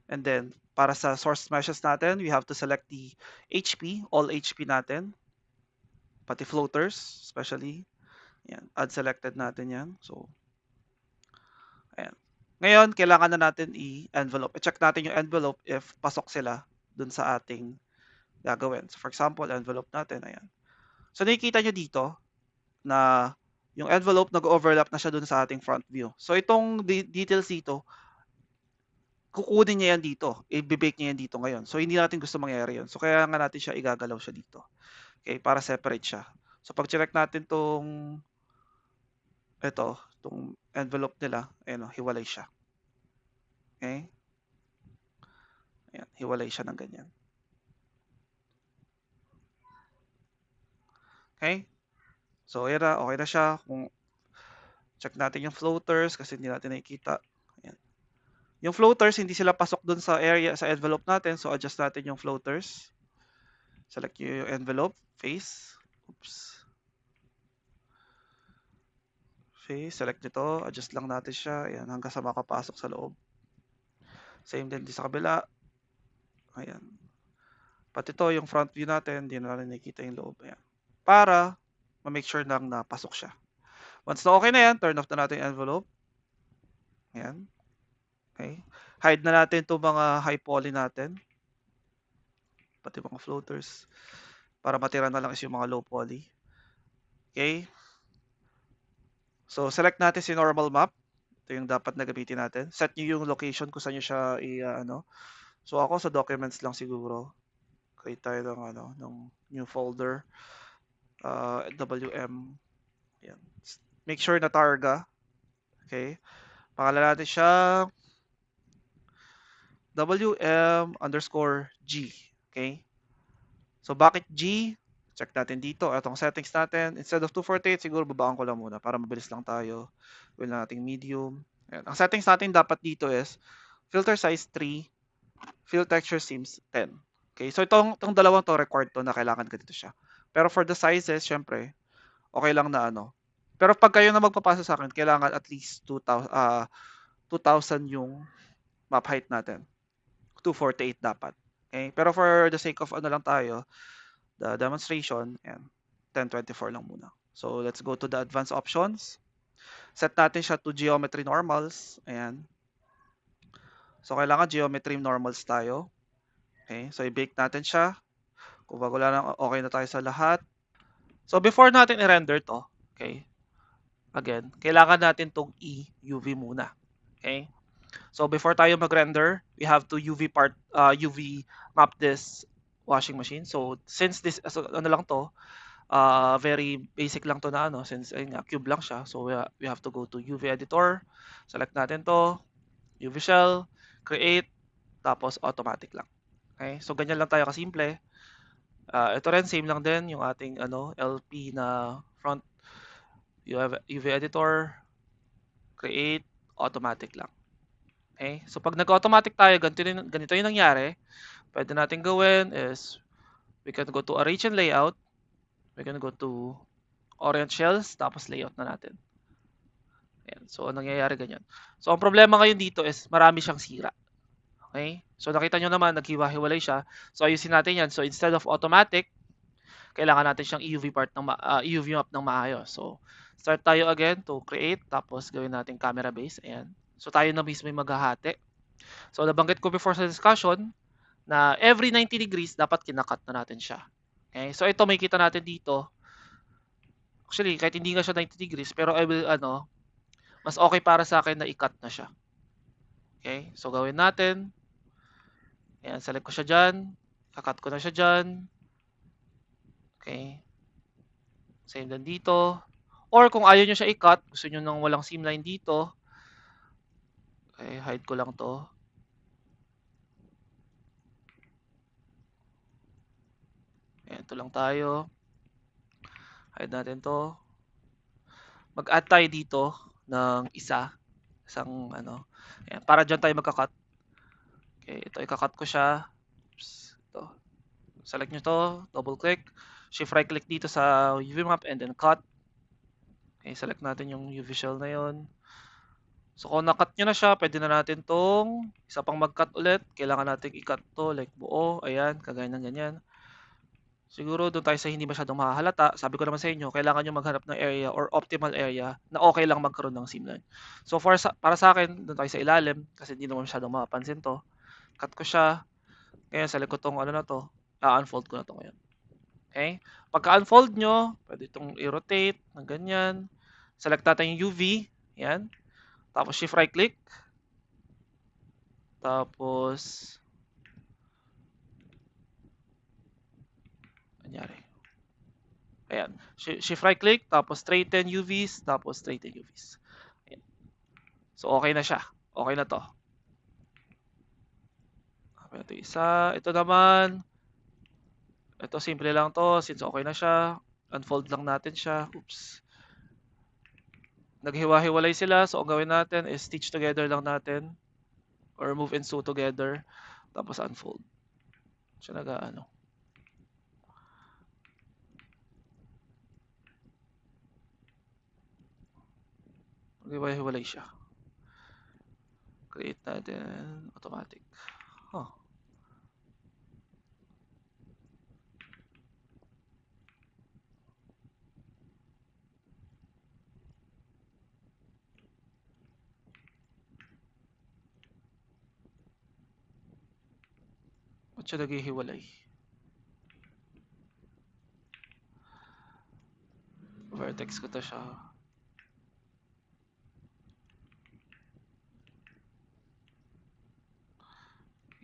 A: And then, para sa source meshes natin, we have to select the HP, all HP natin. Pati floaters, especially. Yan, add selected natin yan. So, ayan. Ngayon, kailangan na natin i-envelope. I-check natin yung envelope if pasok sila dun sa ating gagawin. So, for example, envelope natin, ayan. So, nakikita nyo dito na yung envelope nag-overlap na siya dun sa ating front view. So, itong details dito, kukunin niya yan dito. I-bake niya yan dito ngayon. So, hindi natin gusto mangyari yun. So, kaya nga natin siya igagalaw siya dito. Okay, para separate siya. So, pag check natin itong envelope nila, ayan o, hiwalay siya. Okay? Ayan, hiwalay siya ng ganyan. Okay? So, ayan na, okay na siya. Kung check natin yung floaters kasi hindi natin nakikita. Ayan. Yung floaters, hindi sila pasok dun sa area, sa envelope natin. So, adjust natin yung floaters. Select yung envelope, face. Oops. Face, select nito. Adjust lang natin siya. Ayan, hanggang sa makapasok sa loob. Same din sa kabila. Ayan. Pati ito, yung front view natin, hindi na rin nakikita yung loob. Ayan. Para ma-make sure lang na pasok siya. Once na okay na yan, turn off na natin yung envelope. Ayan. Okay. Hide na natin itong mga high poly natin. Pati mga floaters. Para matira na lang is yung mga low poly. Okay. So, select natin si normal map. Ito yung dapat na gamitin natin. Set nyo yung location kung saan nyo siya ano. So, ako sa documents lang siguro. Create tayo ng new folder. WM. Yan. Make sure na targa. Okay. Pangalan natin siya WM_G. Okay. So, bakit G? Check natin dito. Itong settings natin. Instead of 248, siguro babaan ko lang muna para mabilis lang tayo. Gawin natin medium. Ayan. Ang settings natin dapat dito is filter size 3, fill texture seams 10. Okay, so itong dalawang to required to na kailangan ganito siya. Pero for the sizes, syempre, okay lang na ano. Pero pag kayo na magpapasa sa akin, kailangan at least 2,000 yung map height natin. 248 dapat. Okay, pero for the sake of ano lang tayo, the demonstration, and 1024 lang muna. So let's go to the advanced options. Set natin siya to geometry normals. Ayan. So kailangan geometry normals tayo. Okay, so i-bake natin siya. Kung bago lang okay na tayo sa lahat. So before natin i-render to, okay, again, kailangan natin tong i-UV muna. Okay? So before tayo mag-render, we have to UV map this washing machine. So since this ano lang to, very basic lang to na ano, since ayun nga, cube lang siya. So we have to go to UV editor, select natin to, UV shell, create, tapos automatic lang. Okay? So ganyan lang tayo kasimple. Ito rin same lang din yung ating LP na front UV editor, create, automatic lang. Okay? So pag nag-automatic tayo, ganito yung nangyari. Pwede natin gawin is we can go to arrange and layout. We can go to orange shells, tapos layout na natin. Ayan. So, ang nangyayari ganyan. So, ang problema ngayon dito is marami siyang sira. Okay? So, nakita nyo naman, naghiwa-hiwalay siya. So, ayusin natin yan. So, instead of automatic, kailangan natin siyang EUV map ng maayos. So, start tayo again to create, tapos gawin natin camera base. Ayan. So, tayo na mismo yung maghahati. So, nabanggit ko before sa discussion na every 90 degrees, dapat kinakat na natin siya. Okay? So, ito may kita natin dito. Actually, kahit hindi nga siya 90 degrees, pero I will, mas okay para sa akin na i-cut na siya. Okay? So, gawin natin. Ayan, select ko siya dyan. Kakat ko na siya dyan. Okay? Same din dito. Or kung ayaw nyo siya i-cut, gusto nyo nang walang seam line dito, okay, hide ko lang to. Ayan, ito lang tayo. Hide natin to. Mag-add tayo dito ng isang ayan, para dyan tayo magka-cut. Okay, ito ika-cut ko siya. Oops, ito. Select nyo to, double click, shift right click dito sa UV map and then cut. Okay, select natin yung UV shell na yon. So kung na-cut nyo na siya, pwede na natin tong isa pang mag-cut ulit. Kailangan natin i-cut to like buo. Ayan, kagaya ng ganyan. Siguro doon tayo sa hindi masyadong mahahalata. Sabi ko naman sa inyo, kailangan nyo maghanap ng area or optimal area na okay lang magkaroon ng seamline. So para sa akin, doon tayo sa ilalim kasi hindi naman masyadong mapapansin to. Cut ko siya. Ngayon, select ko tong na to. Unfold ko na to ngayon. Okay? Pagka-unfold nyo, pwede itong i-rotate ng ganyan. Select natin yung UV. Yan. Tapos shift right click. Tapos nangyari. Ayan. Shift right click, tapos straighten UVs, tapos straighten UVs. Ayan. So okay na siya. Okay na to. Okay na to isa. Ito naman. Ito simple lang to since okay na siya. Unfold lang natin siya. Oops. Naghiwa-hiwalay sila. So ang gawin natin is stitch together lang natin. Or move and sew together. Tapos unfold. Siya nag-ano. Naghiwa-hiwalay siya. Create natin automatic. Huh. Ba't siya naghihiwalay? Vertex ko to siya.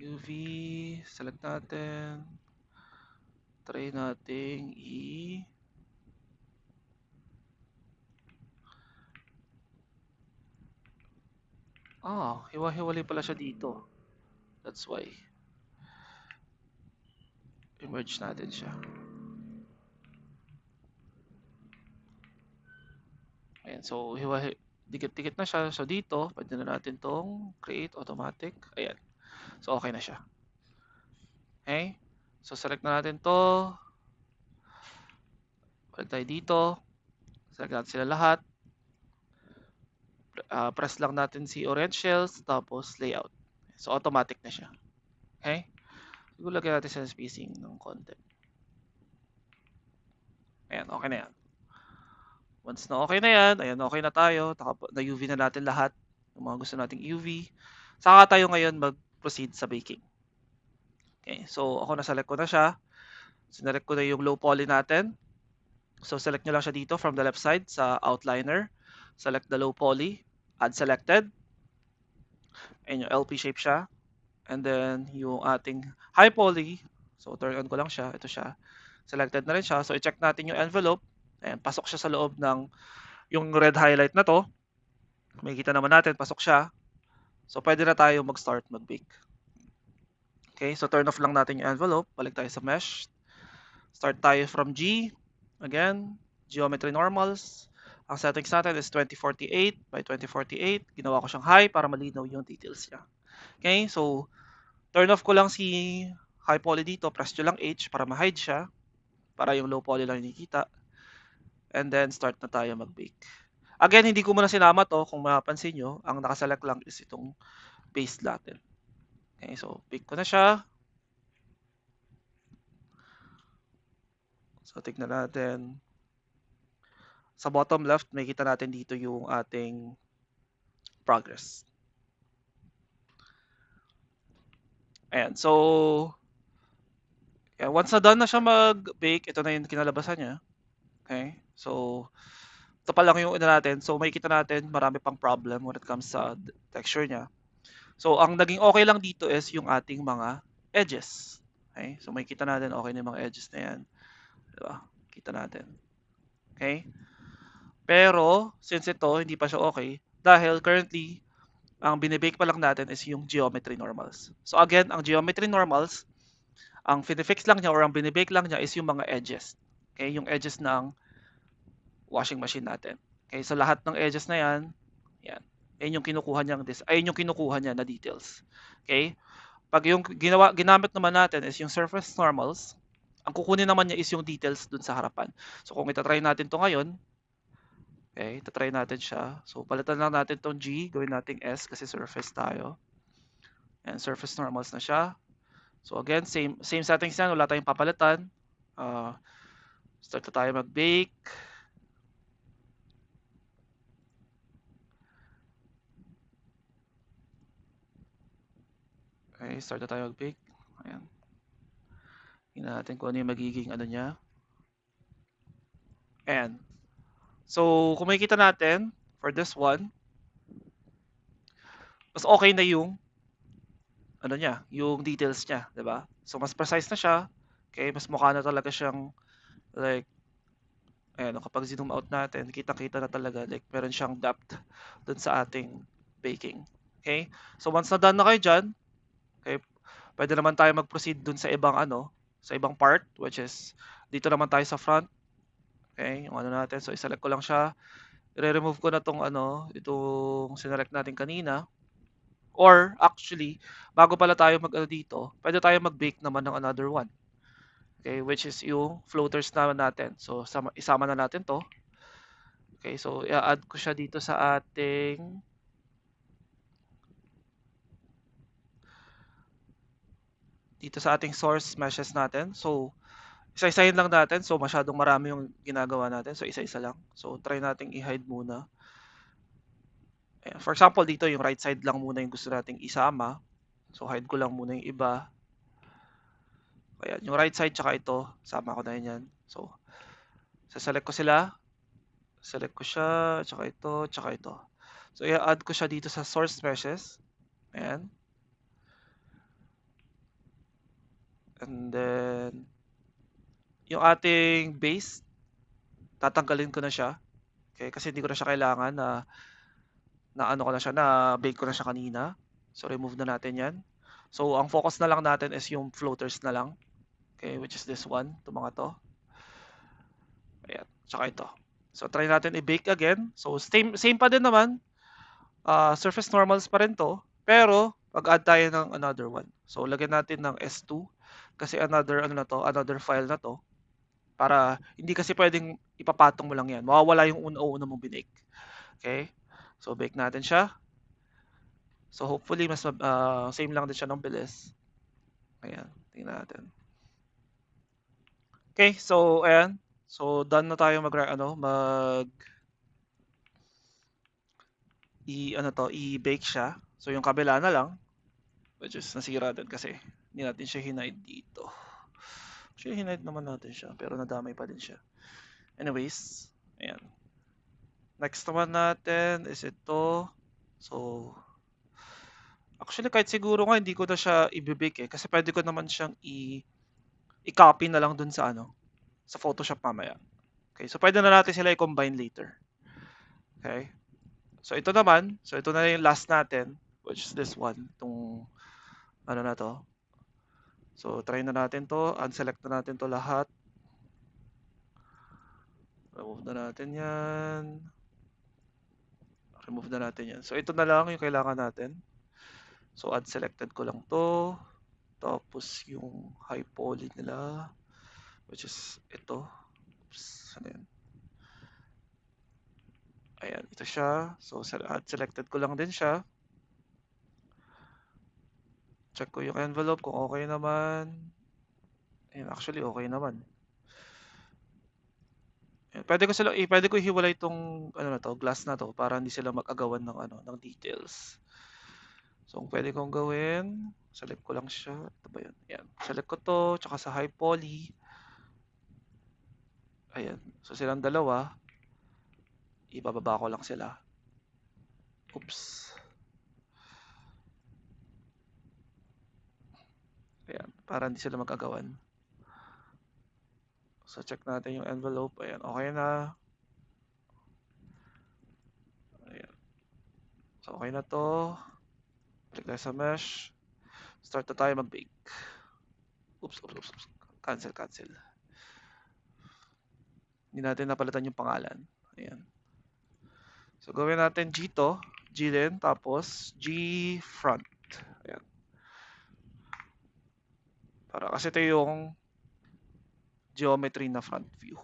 A: UV, select natin. Try nating hiwa-hiwalay pala siya dito. That's why. I-merge natin siya. Ayan, so dikit-dikit na siya. So dito, pwede na natin tong create automatic. Ayan. So okay na siya. Okay? So select na natin to. Balik tayo dito. Select natin sila lahat. Press lang natin si orange shells, tapos layout. So automatic na siya. Okay? Siguro lagyan natin sa spacing ng konti. Ayan, okay na yan. Once na okay na yan, ayan, okay na tayo. Na-UV na natin lahat ng mga gusto nating UV. Saka tayo ngayon mag-proceed sa baking. Okay, so ako na-select ko na siya. Sinelect ko na yung low poly natin. So select nyo lang siya dito from the left side sa outliner. Select the low poly. Add selected. And yung LP shape siya. And then yung ating high poly. So turn on ko lang siya. Ito siya. Selected na rin siya. So i-check natin yung envelope. Ayan, pasok siya sa loob ng yung red highlight na to. Makikita naman natin, pasok siya. So pwede na tayo mag-start mag-bake. Okay, so turn off lang natin yung envelope. Balik tayo sa mesh. Start tayo from G. Again, geometry normals. Ang settings natin is 2048 by 2048. Ginawa ko siyang high para malinaw yung details niya. Okay, so turn off ko lang si high poly dito. Press nyo lang H para ma-hide siya. Para yung low poly lang nakikita. And then start na tayo mag-bake. Again, hindi ko muna sinama to. Kung mapapansin nyo, ang nakaselect lang is itong base natin. Okay, so bake ko na siya. So tignan natin. Sa bottom left, makikita natin dito yung ating progress. Ayan, so once na done na siya mag-bake, ito na yung kinalabasan niya. Okay, so ito pa lang yung una natin. So makikita natin marami pang problem when it comes sa texture niya. So ang naging okay lang dito is yung ating mga edges. Okay, so makikita natin okay na yung mga edges na yan. Diba? Kita natin. Okay? Pero, since ito, hindi pa siya okay, dahil currently, ang binibake pa lang natin is yung geometry normals. So again, ang geometry normals, ang finifix lang niya or ang binibake lang niya is yung mga edges. Okay? Yung edges ng washing machine natin. Okay? So lahat ng edges na yan, yan. Yan yung kinukuha niya na details. Okay? Pag yung ginamit naman natin is yung surface normals, ang kukunin naman niya is yung details dun sa harapan. So kung itatry natin to ngayon, okay, itatry natin siya. So palitan lang natin tong G, gawin nating S kasi surface tayo. And surface normals na siya. So again, same settings yan, wala tayong papalitan. Start na tayo mag-bake. Okay, start na tayo mag-bake. Ayan. Tingnan natin kung ano yung magiging ano niya. Ayan. So, kung makikita natin, for this one, mas okay na yung ano niya, yung details niya, 'di ba? So mas precise na siya. Okay, mas mukha na talaga siyang like ayan, kapag zoom out natin, kita-kita na talaga like meron siyang depth dun sa ating baking. Okay? So once na done na kayo diyan, okay, pwede naman tayo mag-proceed dun sa ibang ano, sa ibang part which is dito naman tayo sa front. Okay, yung ano natin. So i-select ko lang siya. I-remove ko na tong ano, itong sinelect natin kanina. Or actually, bago pala tayo mag-ano dito, pwede tayo mag-bake naman ng another one. Okay, which is yung floaters naman natin. So isama na natin 'to. Okay, so i-add ko siya dito sa ating source meshes natin. So isa-isahin lang natin. So masyadong marami yung ginagawa natin. So isa-isa lang. So try nating i-hide muna. Ayan. For example, dito yung right side lang muna yung gusto nating isama. So hide ko lang muna yung iba. Ayan, yung right side tsaka ito, sama ko na yan. So, saselect ko sila. Select ko siya, tsaka ito, tsaka ito. So, i-add ko siya dito sa source meshes. Ayan. And then, yung ating base, tatanggalin ko na siya. Okay, kasi hindi ko na siya kailangan na ano ko na siya, na bake ko na siya kanina. So, remove na natin yan. So, ang focus na lang natin is yung floaters na lang. Okay, which is this one, itong mga to. Ayan, tsaka ito. So, try natin i-bake again. So, same pa din naman. Surface normals pa rin to. Pero, mag-add tayo ng another one. So, lagyan natin ng S2. Kasi another, ano na to, another file na to. Para, hindi kasi pwedeng ipapatong mo lang yan. Mawawala yung una-una mong binake. Okay? So, bake natin siya. So, hopefully, mas same lang din siya ng bilis. Ayan, tingnan natin. Okay, so, ayan. So, done na tayo i-bake siya. So, yung kabila na lang, which is nasira din kasi hindi natin siya hinide dito. Actually, hinide naman natin siya, pero nadamay pa din siya. Anyways, ayan. Next naman natin is ito. So, actually, kahit siguro nga hindi ko na siya i-bake kasi pwede ko naman siyang i-copy na lang dun sa sa Photoshop mamaya. Okay, so pwede na natin sila i-combine later. Okay? So ito naman, so ito na yung last natin, which is this one, itong ano na to. So try na natin to, unselect na natin to lahat. Remove na natin yan. Remove na natin yan. So ito na lang yung kailangan natin. So unselected ko lang to. Tapos yung high poly nila, which is ito. Oops, ano yan? Ayan, ito siya. So unselected ko lang din siya. Check ko yung envelope kung okay naman. Ayan, actually okay naman. Ayan, pwede ko ihiwalay itong ano na to, glass na to para hindi sila mag-agawan ng details. So, kung pwede kong gawin, select ko lang siya. Ito ba yun? Ayan. Select ko to, tsaka sa high poly. Ayan. So, silang dalawa, ibababa ko lang sila. Oops. Ayan, para hindi sila mag-agawan. So, check natin yung envelope. Ayan, okay na. Ayan. So, okay na to. Click tayo sa mesh. Start na tayo mag-bake. Oops. Cancel. Hindi natin napalitan yung pangalan. Ayan. So, gawin natin G to. G din. Tapos, G front. Ayan. Para kasi ito yung geometry na front view.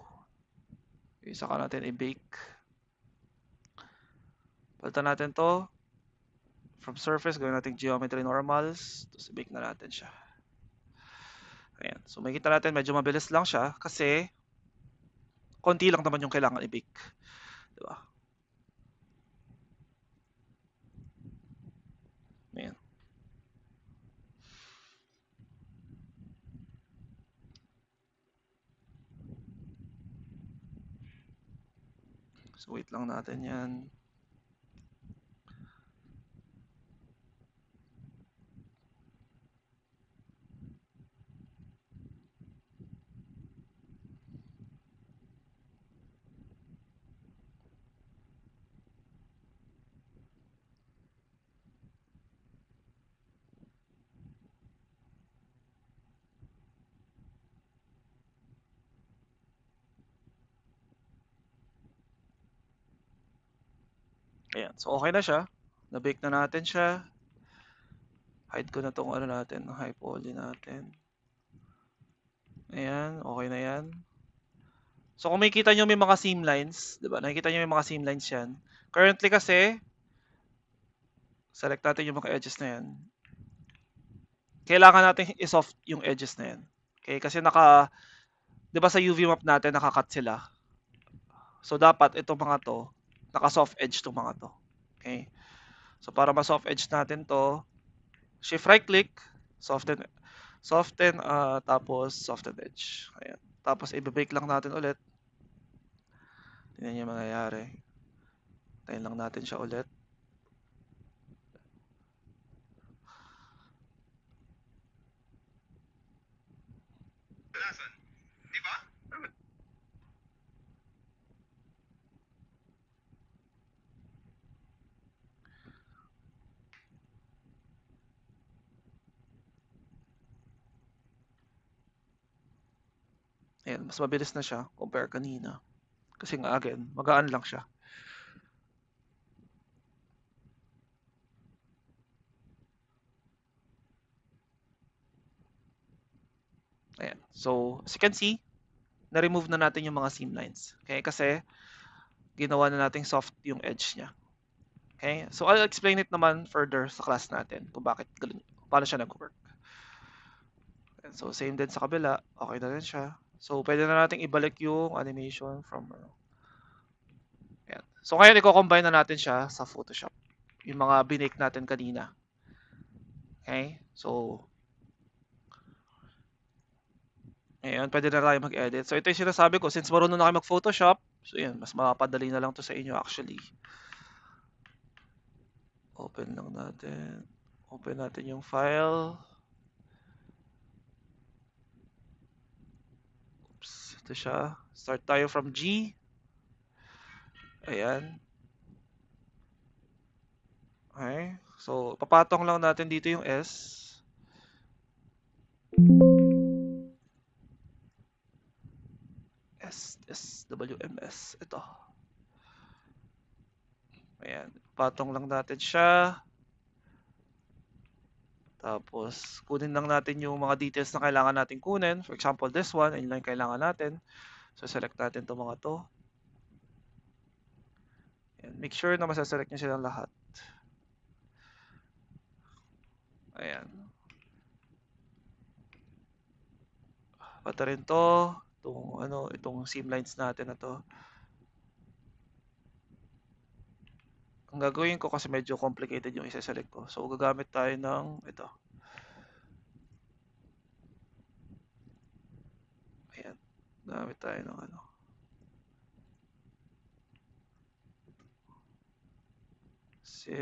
A: Isa ka natin i-bake. Palitan natin to. From surface, gawin natin geometry normals. Tapos i-bake na natin siya. Ayan. So, makikita natin medyo mabilis lang siya kasi konti lang naman yung kailangan i-bake. Diba? Ayan. So, wait lang natin yan. Ayan. So, okay na siya. Na-bake na natin siya. Hide ko na tong ano natin, high poly natin. Ayan. Okay na yan. So, kung makikita nyo may mga seam lines, diba? Nakikita nyo may mga seam lines yan. Currently kasi, select natin yung mga edges na yan. Kailangan natin i-soft yung edges na yan. Okay? Kasi di ba sa UV map natin, nakakat sila. So, dapat itong mga to, naka-soft edge itong mga to. Okay? So, para ma-soft edge natin to, shift right click, soften. Soften, tapos soften edge. Ayan. Tapos i-bake lang natin ulit. Tingnan niyo yung mangyayari. Tayin lang natin siya ulit. Ayan, mas mabilis na siya compare kanina. Kasi nga again, magaan lang siya. Ayan. So, as you can see, na-remove na natin yung mga seam lines. Okay? Kasi ginawa na nating soft yung edge niya. Okay? So, I'll explain it naman further sa class natin kung bakit ganun, paano siya nag-work. So, same din sa kabila. Okay na rin siya. So, pwede na nating ibalik yung animation from ayan. So, ngayon i-combine na natin siya sa Photoshop. Yung mga binake natin kanina. Okay? So, ngayon, pwede na tayo mag-edit. So, ito yung sinasabi ko. Since marunong na kayo mag-Photoshop, so yun, mas mapapadali na lang to sa inyo actually. Open lang natin. Open natin yung file. Oops, ito siya. Start tayo from G. Ayan. Okay. So, papatong lang natin dito yung S. SWMS. Ito. Ayan. Patong lang natin siya. Tapos, kunin lang natin yung mga details na kailangan natin kunin. For example, this one, ayun lang yung kailangan natin. So, select natin itong mga to. Ayan. Make sure na masaselect nyo silang lahat. Ayan. Pata rin to. Itong seam lines natin na to. Ang gagawin ko kasi medyo complicated yung isa-select ko. So, gagamit tayo ng ito. Ayan. Gagamit tayo ng ano. Si...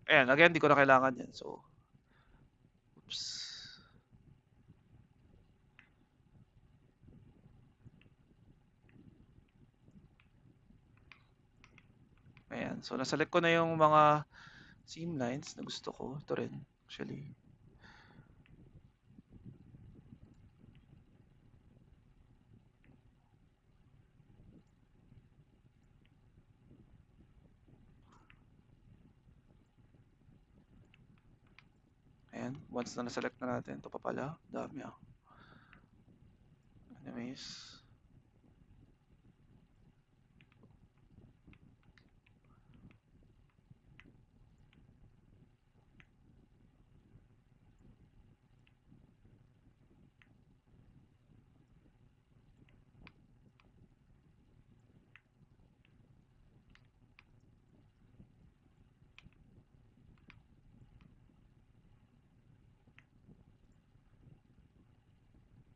A: Ayan. Again, di ko na kailangan yan. So, oops. Ayan. So, naselect ko na yung mga seam lines na gusto ko. Ito rin, actually. Ayan. Once na naselect na natin, ito pa pala. Dami ah. Anyways.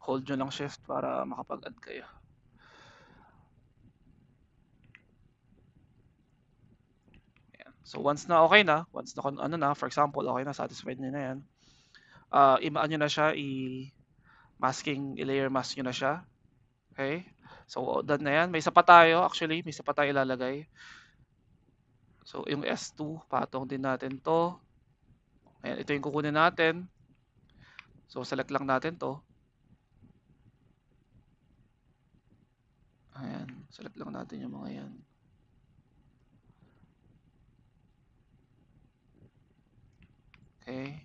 A: Hold nyo lang shift para makapag-add kayo. Ayan. So, once na okay na, once na ano na, for example, okay na, satisfied nyo na yan, imaan nyo na siya, masking, i-layer mask nyo na siya. Okay? So, done na yan. May isa pa tayo, actually, may isa pa tayo ilalagay. So, yung S2, patong din natin to. Ayan, ito yung kukunin natin. So, select lang natin to. Ayan, select lang natin yung mga yan. Okay.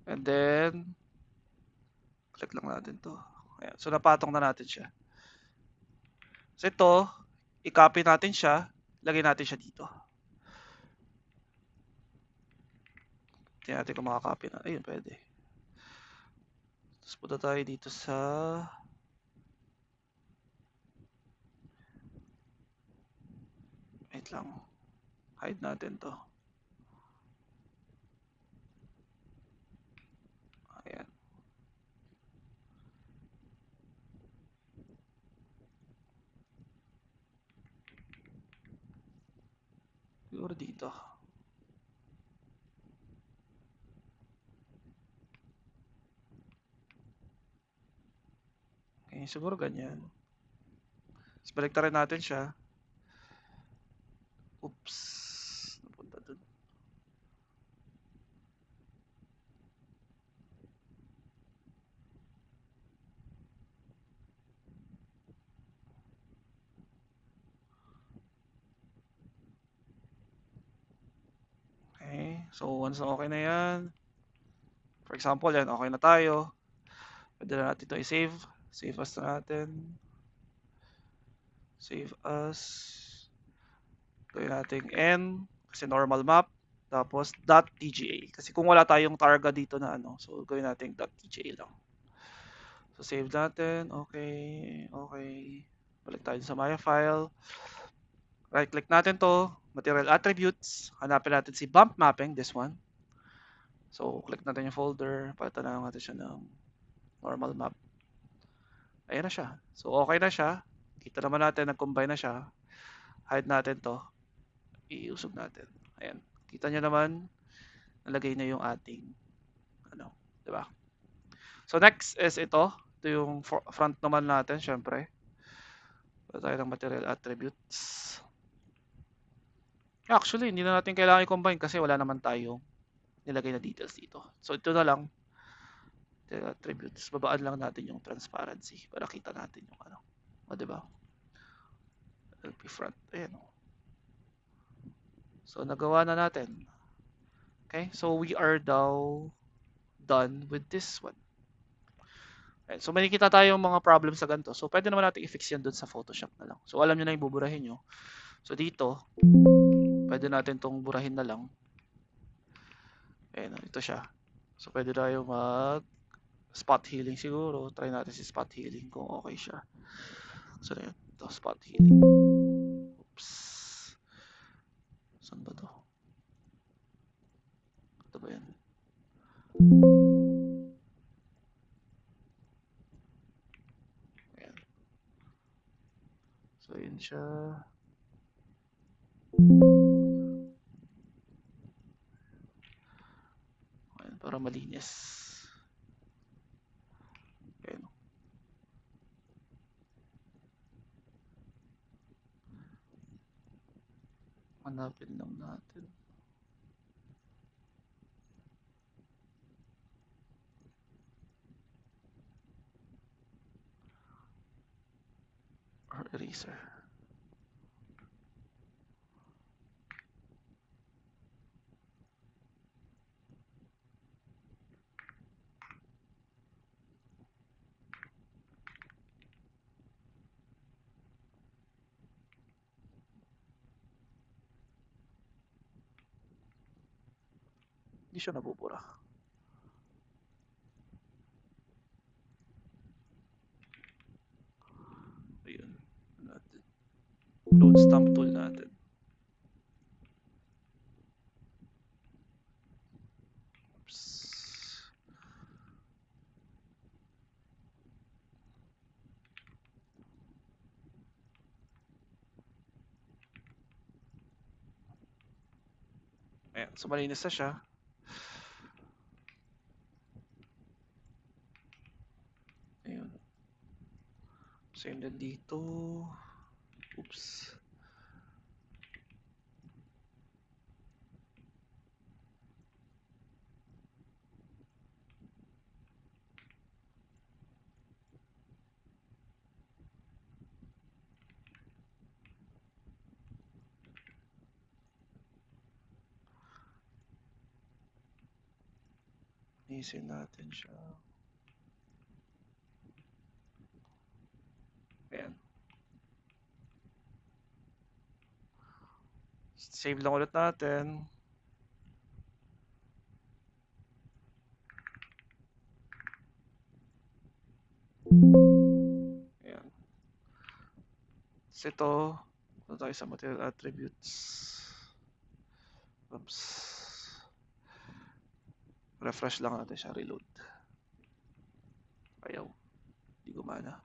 A: And then, click lang natin to. Ayan, so, napatong na natin siya. So, ito, i-copy natin siya. Lagay natin siya dito. Tingnan natin kung makakopy na. Ayun, pwede. Tapos punta tayo dito sa lang. Hide natin to. Ayan. Siguro dito. Okay, siguro ganyan. Tapos balik rin natin siya. Oops. Napunta dun. Okay. So, once na okay na yan. For example, yan. Okay na tayo. Pwede na natin ito i-save. Save as na natin. Save as. Gawin natin N. Kasi normal map. Tapos .tga. Kasi kung wala tayong targa dito na ano. So, gawin natin .tga lang. So, save natin. Okay. Okay. Balik tayo sa Maya file. Right click natin to. Material attributes. Hanapin natin si bump mapping. This one. So, click natin yung folder. Palitan na natin siya ng normal map. Ayan na siya. So, okay na siya. Kita naman natin, nag-combine na siya. Hide natin to. Iusog natin. Ayan. Kita nyo naman, nalagay na yung ating, ano, di ba? So, next is ito. Ito yung front naman natin, syempre. Ito tayo ng material attributes. Actually, hindi na natin kailangan i-combine kasi wala naman tayong nilagay na details dito. So, ito na lang. Attributes. Babaan lang natin yung transparency para kita natin yung ano. O, diba? LP front. Ayan. So, nagawa na natin. Okay? So, we are now done with this one. Okay. So, may nakita tayong mga problems sa ganito. So, pwede naman natin i-fix yan dun sa Photoshop na lang. So, alam nyo na yung buburahin nyo. So, dito, pwede natin tong burahin na lang. Ayan, ito siya. So, pwede tayo mag spot healing siguro. Try natin si spot healing kung okay siya. So, na yun. Ito, spot healing. Oops. Saan ba to? Ito ba yan? Ayan. So, yun siya. Ayan, para malinis. Ayan. Hanapin lang natin. Or eraser. Hindi siya nabubura. Ayun. Natin. Clone stamp tool natin. Oops. Ayan. So, malinis na siya. Ayun. Same din dito. Oops. Isin natin siya. Ayan. Save lang ulit natin. Ayan. So ito, Punta tayo sa material attributes. Oops. Refresh lang natin siya, reload. Ayaw. Hindi gumana.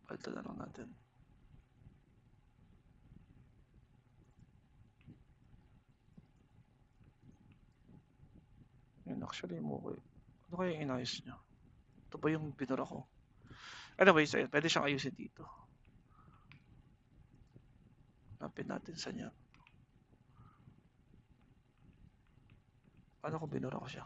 A: Palitan na lang natin. Yun, actually, okay. Ano kaya yung inayos niya? Ito ba yung binura ko? Anyways, ayun, pwede siyang ayusin dito. Napin natin sa niya. Paano kung binura ko siya?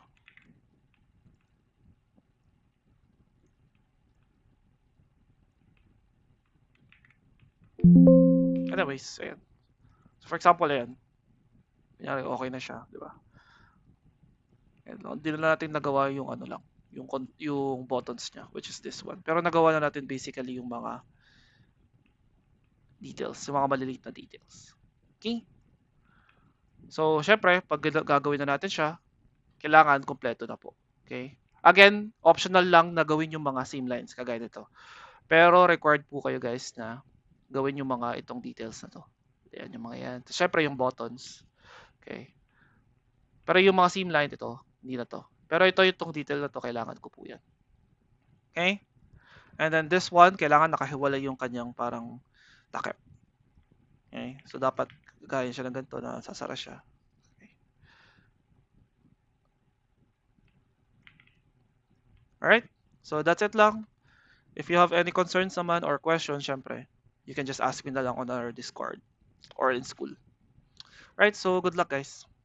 A: Anyways, ayan. So for example, ayan. Kunyari, okay na siya, di ba? Hindi na natin nagawa yung ano lang, yung buttons niya, which is this one. Pero nagawa na natin basically yung mga details, yung mga maliliit na details. Okay? So, syempre, pag gagawin na natin siya, kailangan kompleto na po. Okay? Again, optional lang na gawin yung mga seam lines, kagaya nito. Pero required po kayo guys na gawin yung mga itong details na to. Ayan, yung mga yan. Syempre, yung buttons. Okay? Pero yung mga seam line, ito, hindi na to. Pero ito, itong detail na to, kailangan ko po yan. Okay? And then this one, kailangan nakahiwalay yung kanyang parang takip. Okay? So, dapat gaya siya ng ganito na sasara siya. Okay. Alright? So, that's it lang. If you have any concerns naman or questions, syempre, you can just ask me na lang on our Discord or in school. Right? So, good luck guys.